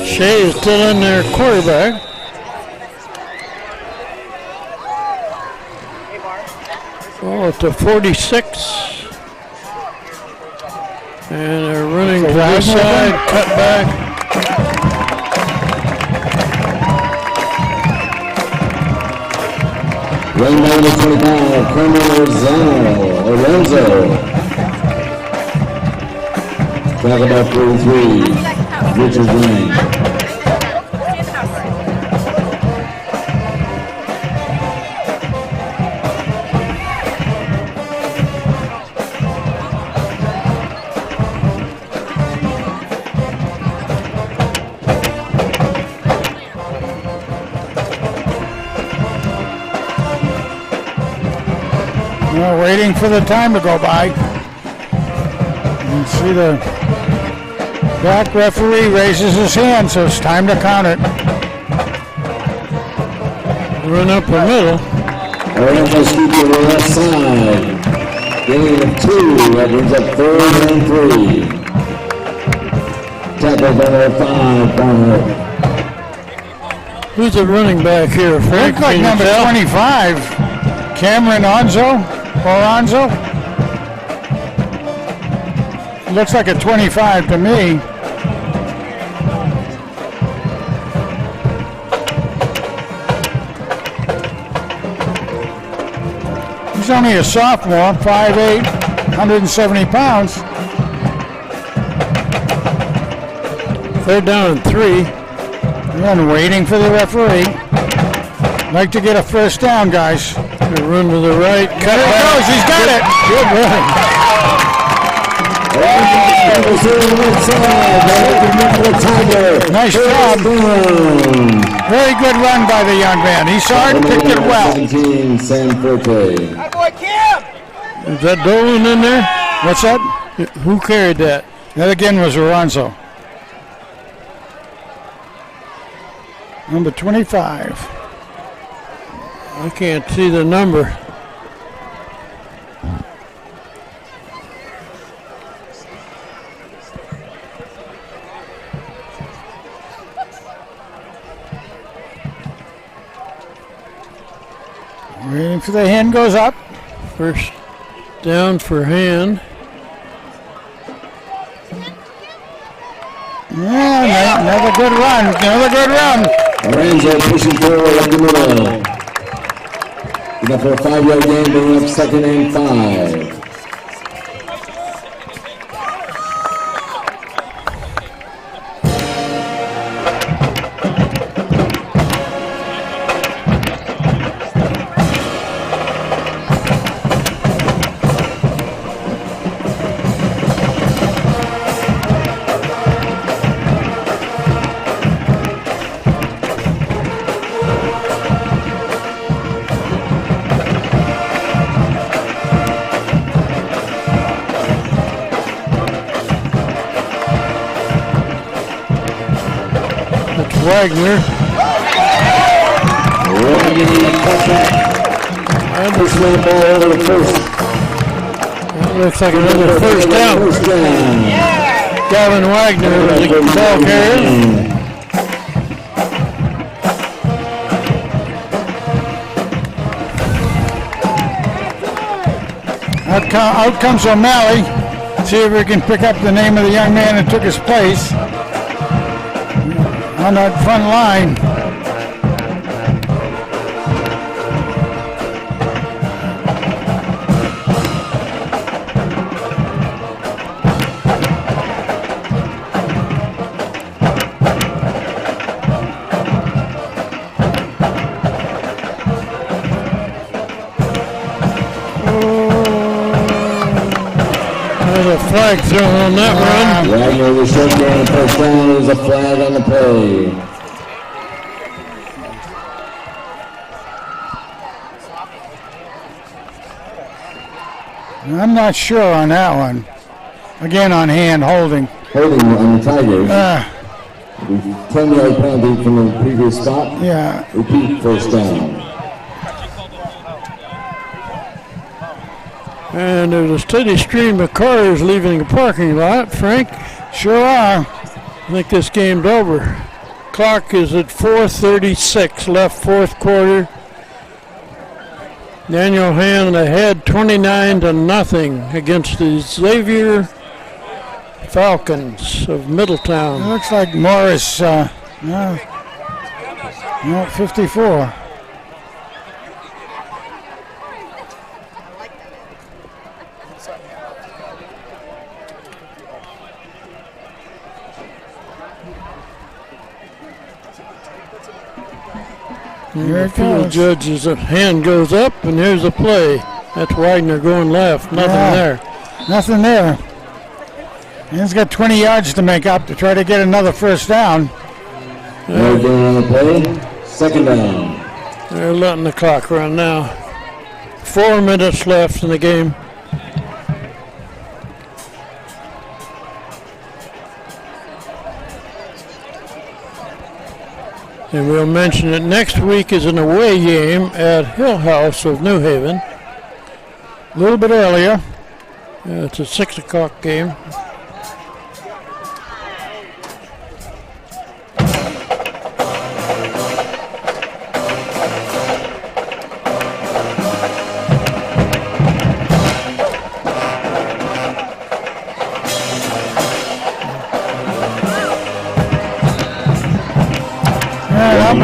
Shea is still in there, quarterback. Oh, it's a 46. And they're running to this side, cut back. Run down to 25, Lorenzo. Track about 43, Richard Lane. Waiting for the time to go by. You see the back referee raises his hand, so it's time to count it. Run up the middle. Lorenzo scoop to the left side. Gain of 2. That brings up 3rd and 3. Tackle by number 5, Barnett. Who's the running back here, Frank? Looks like number 25, Cameron Onzo. Looks like a 25 to me. He's only a sophomore, 5'8", 170 pounds. 3rd down and 3. And waiting for the referee. Like to get a first down, guys. They run to the right. There it goes. He's got it. Good run. Nice job. Very good run by the young man. He saw it and picked it well. 17, San Forte. That boy Cam! Is that Dolan in there? What's that? Who carried that? That again was Lorenzo. Number 25. I can't see the number. Waiting for the hand goes up. First down for Hand. Yeah, another good run. Another good run. Lorenzo pushing forward up the middle. Enough for a 5-yard gain, bringing up 2nd and 5. Wagner. Push that ball over the first. That looks like another first down. First down. Gavin Wagner was the ball carrier. Out comes O'Malley. See if we can pick up the name of the young man that took his place on that front line. Flag thrown on that run. Wagner was short down first down. There's a flag on the play. I'm not sure on that one. Again, on hand holding. Holding on the Tigers. 10-yard penalty from the previous spot. Yeah. Repeat first down. And there's a steady stream of cars leaving the parking lot, Frank. Sure are. I think this game's over. Clock is at 4:36 left, fourth quarter. Daniel Hand ahead 29-0 against the Xavier Falcons of Middletown. It looks like Morris, 54. Here it The goes. judge's hand goes up, and here's the play. That's Wagner going left. Nothing there. Nothing there. He's got 20 yards to make up to try to get another first down. No down on the play. Second down. They're letting the clock run now. 4 minutes left in the game. And we'll mention that next week is an away game at Hill House of New Haven. A little bit earlier. It's a 6 o'clock game.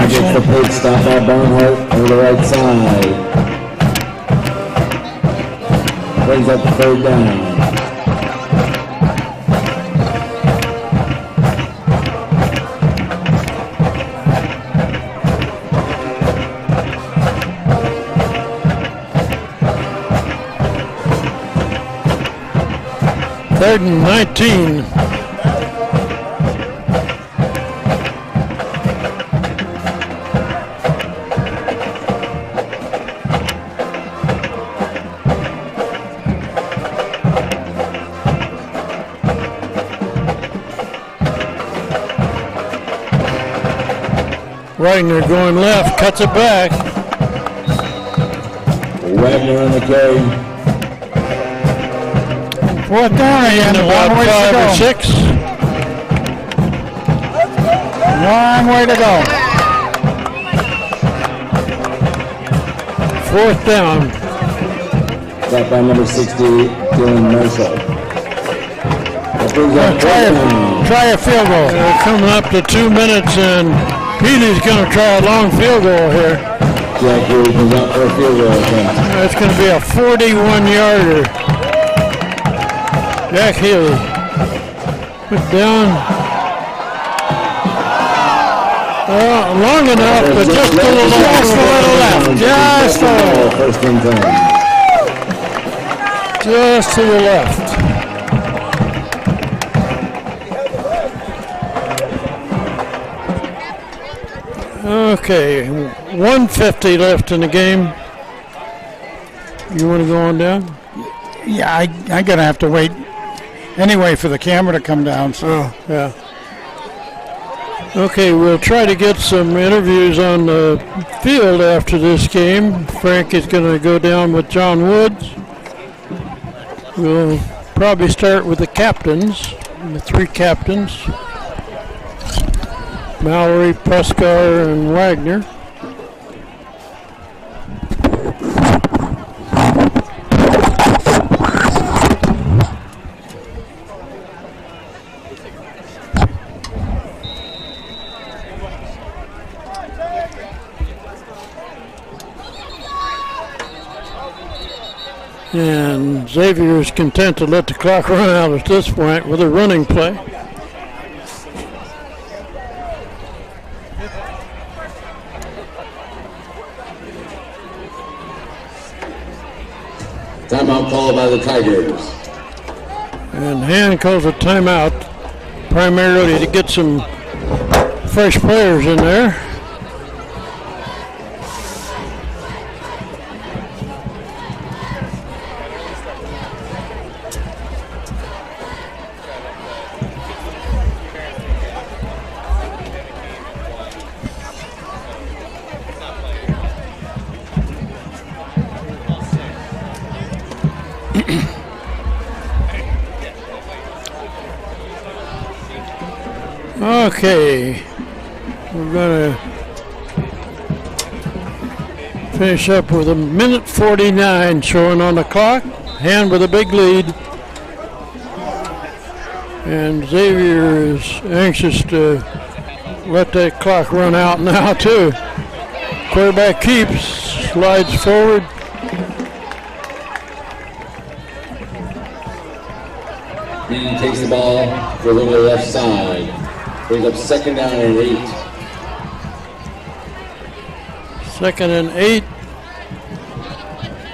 Gets the plate stop by Barnhart over the right side. Brings up the third down. Third and 19. Wagner going left, cuts it back. Wagner on the carry. Fourth down again. About Long ways 5 to or go. 6. Long way to go. Fourth down. Got by number 68, Dylan Marshall. That brings up fourth down. Try a field goal. They're coming up to 2 minutes, and Healy's going to try a long field goal here. Jack Healy comes out for a field goal attempt. It's going to be a 41-yarder. Jack Healy. Put down. Long enough, but just a little left. Just a little. First and 10. Just to the left. Okay, 1:50 left in the game. You want to go on down? Yeah, I gotta have to wait anyway for the camera to come down. So Oh, yeah. Okay, we'll try to get some interviews on the field after this game. Frank is going to go down with John Woods. We'll probably start with the captains, the three captains, Mallory, Puskar, and Wagner. And Xavier is content to let the clock run out at this point with a running play. Timeout called by the Tigers. And Han calls a timeout primarily to get some fresh players in there. Okay, we're going to finish up with a minute 49 showing on the clock. Han with a big lead. And Xavier is anxious to let that clock run out now too. Quarterback keeps, slides forward. He takes the ball for a little left side. Brings up 2nd down and 8. 2nd and 8.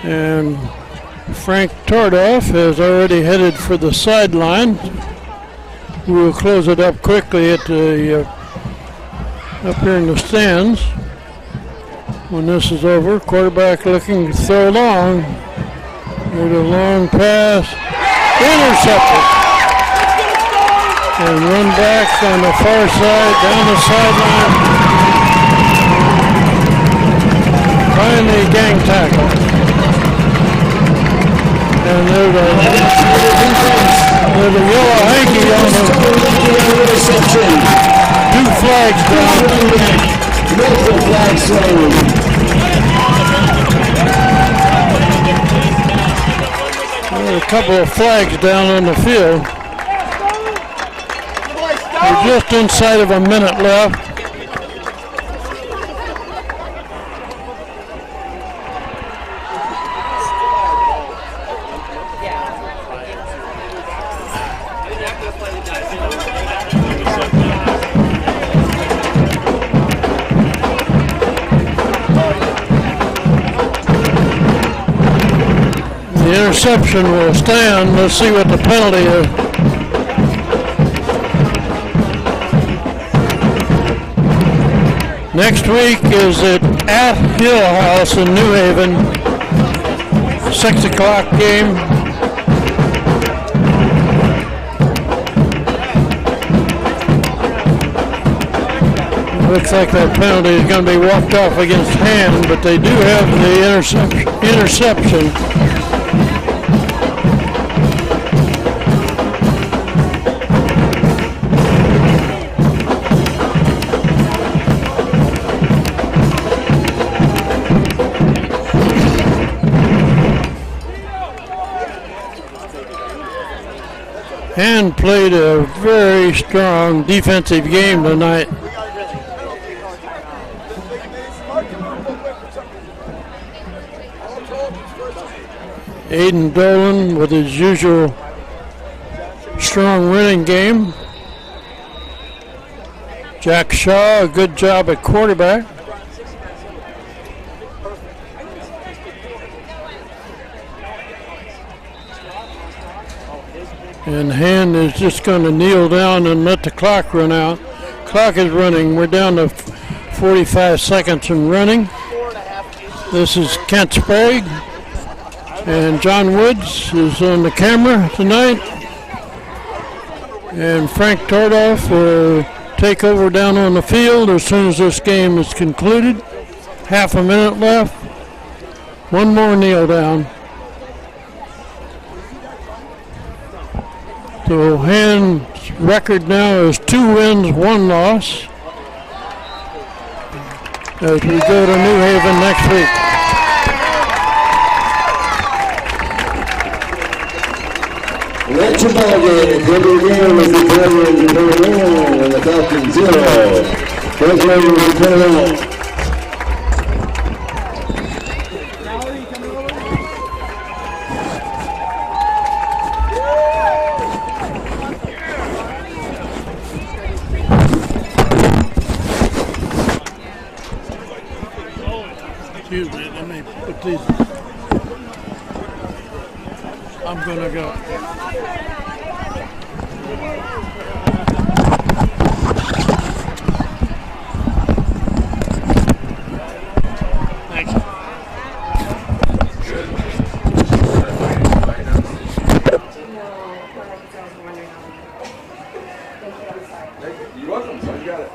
And Frank Tardoff has already headed for the sideline. We will close it up quickly at the up here in the stands when this is over. Quarterback looking to throw long. There's a long pass. Intercepted. And run back on the far side, down the sideline. Finally gang tackle. And there's a yellow hanky on the 2 flags down. Multiple flags thrown. There's a couple of flags down on the field. We're just inside of a minute left. The interception will stand. Let's see what the penalty is. Next week is at Hill House in New Haven, 6 o'clock game. Looks like that penalty is going to be walked off against Han, but they do have the interception. Han played a very strong defensive game tonight. Aiden Dolan with his usual strong running game. Jack Shaw, a good job at quarterback. And Han is just going to kneel down and let the clock run out. Clock is running. We're down to 45 seconds and running. This is Kent Sprague. And John Woods is on the camera tonight. And Frank Tardoff take over down on the field as soon as this game is concluded. Half a minute left. One more kneel down. So Hand's record now is 2 wins, 1 loss, as we go to New Haven next week. And that's your ball game. Xavier game is declaring 21 and the Falcons 0. Those Raiders 21. Excuse me, let me put these. I'm gonna go. Thank you. You're welcome, son. You got it.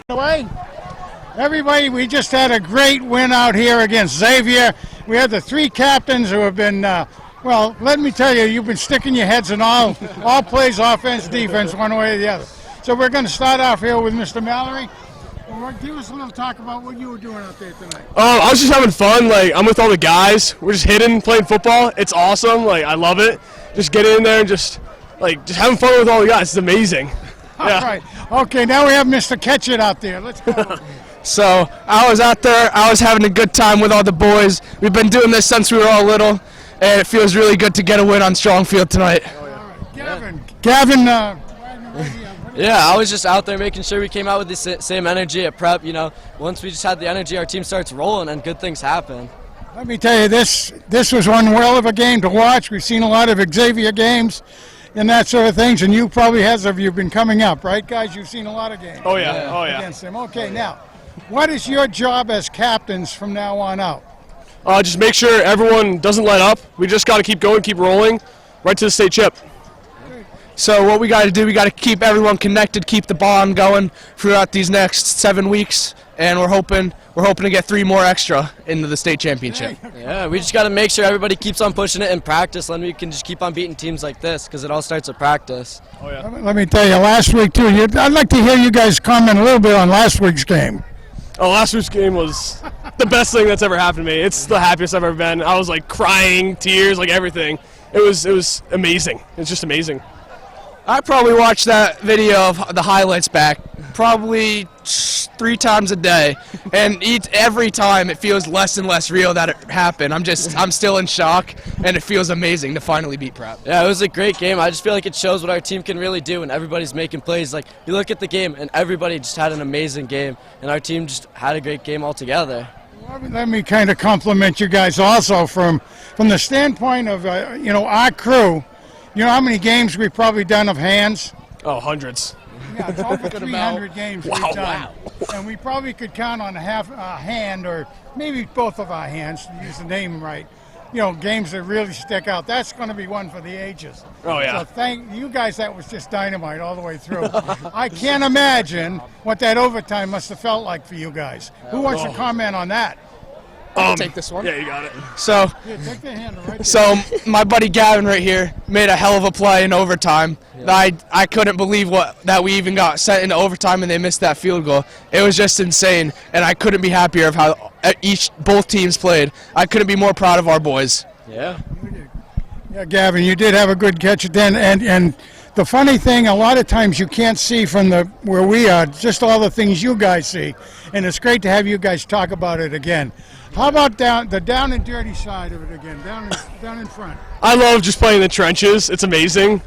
Away. Everybody, we just had a great win out here against Xavier. We had the 3 captains who have been, well, let me tell you, you've been sticking your heads in all plays, offense, defense, one way or the other. So we're going to start off here with Mr. Mallory. Give us a little talk about what you were doing out there tonight. I was just having fun. Like, I'm with all the guys. We're just hitting, playing football. It's awesome. Like, I love it. Just get in there and just having fun with all the guys. It's amazing. All right. Okay, now we have Mr. Ketchett out there. Let's go. So I was out there. I was having a good time with all the boys. We've been doing this since we were all little, and it feels really good to get a win on Strong Field tonight. All right. Gavin, Yeah, I was just out there making sure we came out with the same energy at prep. You know, once we just had the energy, our team starts rolling and good things happen. let me tell you, this was one well of a game to watch. We've seen a lot of Xavier games and that sort of things, and you probably has if you've been coming up, right, guys? You've seen a lot of games. Oh yeah, oh yeah. Against them. Okay, now, what is your job as captains from now on out? Just make sure everyone doesn't let up. We just got to keep going, keep rolling, right to the state chip. So what we got to do, we got to keep everyone connected, keep the bond going throughout these next 7 weeks, and we're hoping to get 3 more extra into the state championship. Yeah, we just got to make sure everybody keeps on pushing it in practice, and we can just keep on beating teams like this because it all starts at practice. Oh yeah. Let me tell you, last week too. I'd like to hear you guys comment a little bit on last week's game. Oh, last week's game was the best thing that's ever happened to me. It's the happiest I've ever been. I was like crying, tears, like everything. It was amazing. It's just amazing. I probably watch that video of the highlights back probably 3 times a day, and every time it feels less and less real that it happened. I'm still in shock, and it feels amazing to finally beat Prep. Yeah, it was a great game. I just feel like it shows what our team can really do, and everybody's making plays. Like, you look at the game, and everybody just had an amazing game, and our team just had a great game altogether. Let me kind of compliment you guys also from the standpoint of our crew. You know how many games we've probably done of hands? Oh, hundreds. Yeah, it's over 300 games we've done. And we probably could count on half a hand or maybe both of our hands, to use the name right. You know, games that really stick out. That's going to be one for the ages. Oh, yeah. So thank you guys. That was just dynamite all the way through. I can't imagine what that overtime must have felt like for you guys. Who wants to comment on that? Take this one. Yeah, you got it. So, Yeah, take the hand right there. so my buddy Gavin right here made a hell of a play in overtime. Yeah. I couldn't believe that we even got sent into overtime and they missed that field goal. It was just insane, and I couldn't be happier of how both teams played. I couldn't be more proud of our boys. Yeah. Yeah, Gavin, you did have a good catch then, and the funny thing, a lot of times you can't see from where we are, just all the things you guys see. And it's great to have you guys talk about it again. How about the down and dirty side of it again, down in front? I love just playing in the trenches. It's amazing.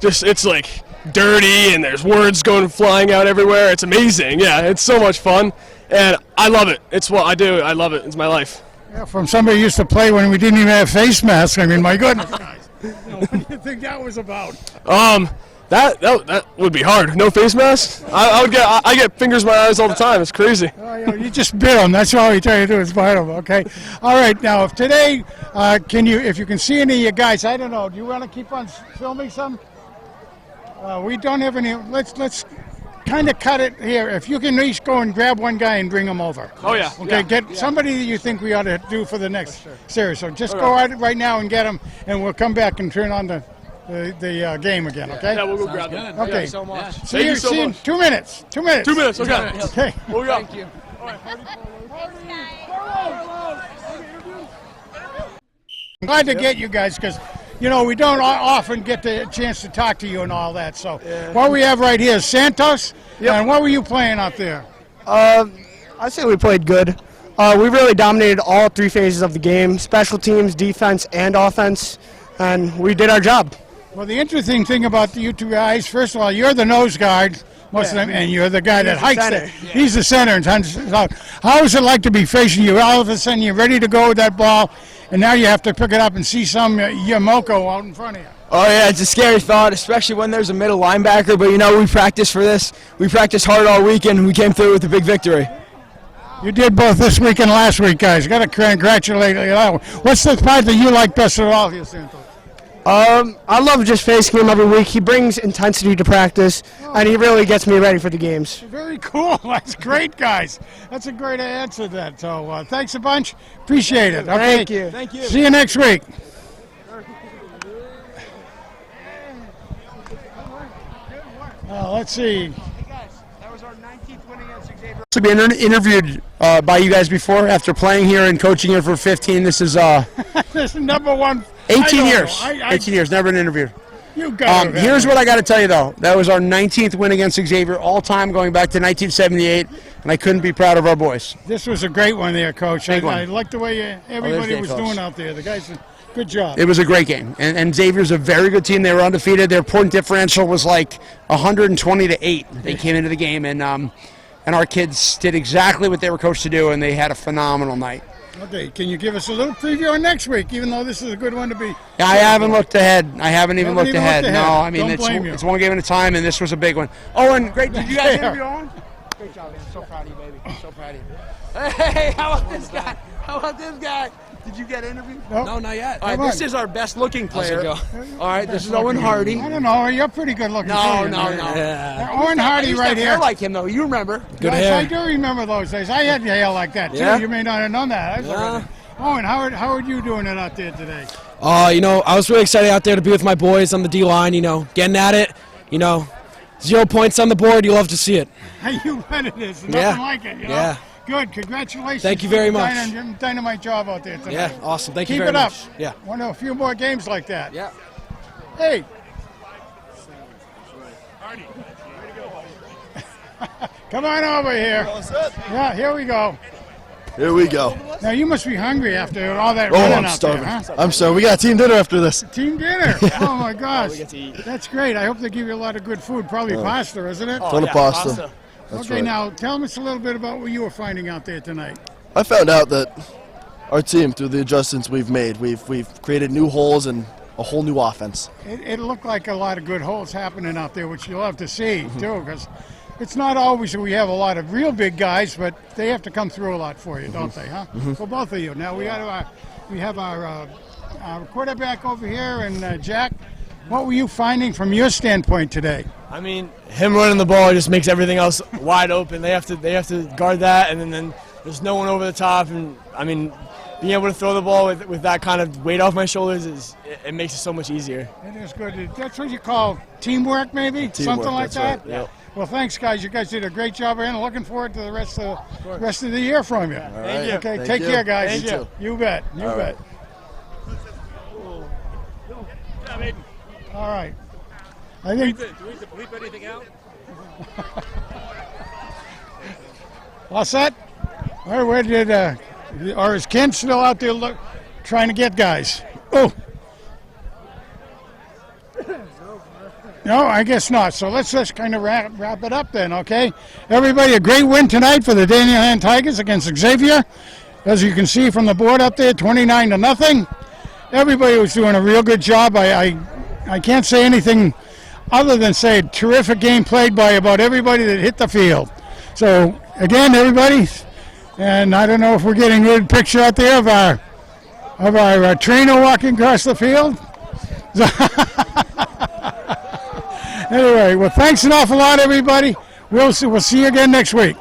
It's like dirty and there's words going flying out everywhere. It's amazing. Yeah, it's so much fun. And I love it. It's what I do. I love it. It's my life. Yeah, from somebody who used to play when we didn't even have face masks. I mean, my goodness, guys. What do you think that was about? That would be hard. No face mask. I get fingers in my eyes all the time. It's crazy. Oh, you just bit them. That's all you try to do is bite them. Okay. All right. Now, if today, if you can see any of you guys, I don't know. Do you want to keep on filming some? We don't have any. Let's kind of cut it here. If you can at least go and grab one guy and bring him over. Oh yeah. Okay. Get somebody that you think we ought to do for the next series. So just go out right now and get him, and we'll come back and turn on the game again. Okay. Yeah, we'll go grab them. Okay. Thank you so much. See you in 2 minutes. 2 minutes. 2 minutes. Okay. Okay. We'll go. Thank you. I'm glad to get you guys because, you know, we don't often get the chance to talk to you and all that. So what we have right here is Santos. Yep. And what were you playing out there? I say we played good. We really dominated all 3 phases of the game, special teams, defense, and offense, and we did our job. Well, the interesting thing about you two guys, first of all, you're the nose guard, most of them, and you're the guy that hikes it. He's the center. And how is it like to be facing you? All of a sudden, you're ready to go with that ball, and now you have to pick it up and see some Yamoko out in front of you. Oh, yeah, it's a scary thought, especially when there's a middle linebacker. But, you know, we practiced for this. We practiced hard all weekend, and we came through with a big victory. You did both this week and last week, guys. Got to congratulate you. What's the part that you like best of all here, Santos? I love just facing him every week. He brings intensity to practice, and he really gets me ready for the games. Very cool. That's great, guys. That's a great answer to that. So thanks a bunch. Appreciate it. Okay. Thank you. Thank you. See you next week. Let's see. To be interviewed by you guys before after playing here and coaching here for 15. This is This is number one. 18 years. 18 years. Never been interviewed. You got it. Here's what I got to tell you though. That was our 19th win against Xavier all time, going back to 1978, and I couldn't be proud of our boys. This was a great one there, Coach. Big one. I like the way everybody was Coach. doing out there. The guys did good job. It was a great game, and Xavier's a very good team. They were undefeated. Their point differential was like 120-8. They came into the game, and our kids did exactly what they were coached to do, and they had a phenomenal night. Okay, can you give us a little preview on next week, even though this is a good one to be? I haven't looked ahead. I haven't even looked ahead. looked No, ahead. I mean, Don't blame you. it's one game at a time, and this was a big one. Oh, and great. Did you guys interview Owen? Great job, man. So proud of you, baby. So proud of you. Hey, how about this guy? How about this guy? Did you get interviewed? No, not yet. All right, Come this on. is our best looking How's it player. go? All right, this is Owen Hardy. I don't know. You're pretty good looking. No. Owen Hardy I right used to have here. hair like him, though. You remember? Good Yes, hair. I do remember those days. I had hair like that too. Yeah? You may not have known that. Yeah. Owen, how are you doing it out there today? You know, I was really excited out there to be with my boys on the D-line, you know, getting at it. You know, 0 points on the board. You love to see it. Hey, you read it. It's nothing Yeah. like it. You know? Yeah. Good. Congratulations. Thank you very much. Dynamite job out there tonight. Yeah, awesome. Thank you Keep very it up. much. Yeah. Want a few more games like that. Yeah. Hey. Come on over here. Yeah, here we go. Here we go. Now you must be hungry after all that Oh, running I'm out starving. there, huh? I'm sorry. We got team dinner after this. Team dinner. Oh my gosh. That's great. I hope they give you a lot of good food. Probably pasta, isn't it? Ton of pasta. That's Okay, right. now tell us a little bit about what you were finding out there tonight. I found out that our team, through the adjustments we've made, we've created new holes and a whole new offense. It looked like a lot of good holes happening out there, which you'll have to see too, because it's not always that we have a lot of real big guys, but they have to come through a lot for you, don't they? Huh? For both of you. Now we have our quarterback over here, and Jack. What were you finding from your standpoint today? I mean, him running the ball just makes everything else wide open. They have to guard that, and then there's no one over the top. And I mean, being able to throw the ball with that kind of weight off my shoulders it makes it so much easier. It is good. That's what you call teamwork, maybe? Something like that's that? right, yeah. Well, thanks, guys. You guys did a great job, and looking forward to the rest of the year from you. right. Okay, Thank take you. care, guys. Thank you. You bet. You All bet. right. All right. I think. Do we have to bleep anything out? All set? Where did, or is Ken still out there trying to get guys? Oh. No, I guess not. So let's just kind of wrap it up then, okay? Everybody, a great win tonight for the Daniel Hand Tigers against Xavier. As you can see from the board up there, 29-0. Everybody was doing a real good job. I can't say anything other than say terrific game played by about everybody that hit the field. So again, everybody, and I don't know if we're getting a good picture out there of our trainer walking across the field. Anyway, well, thanks an awful lot, everybody. We'll see you again next week.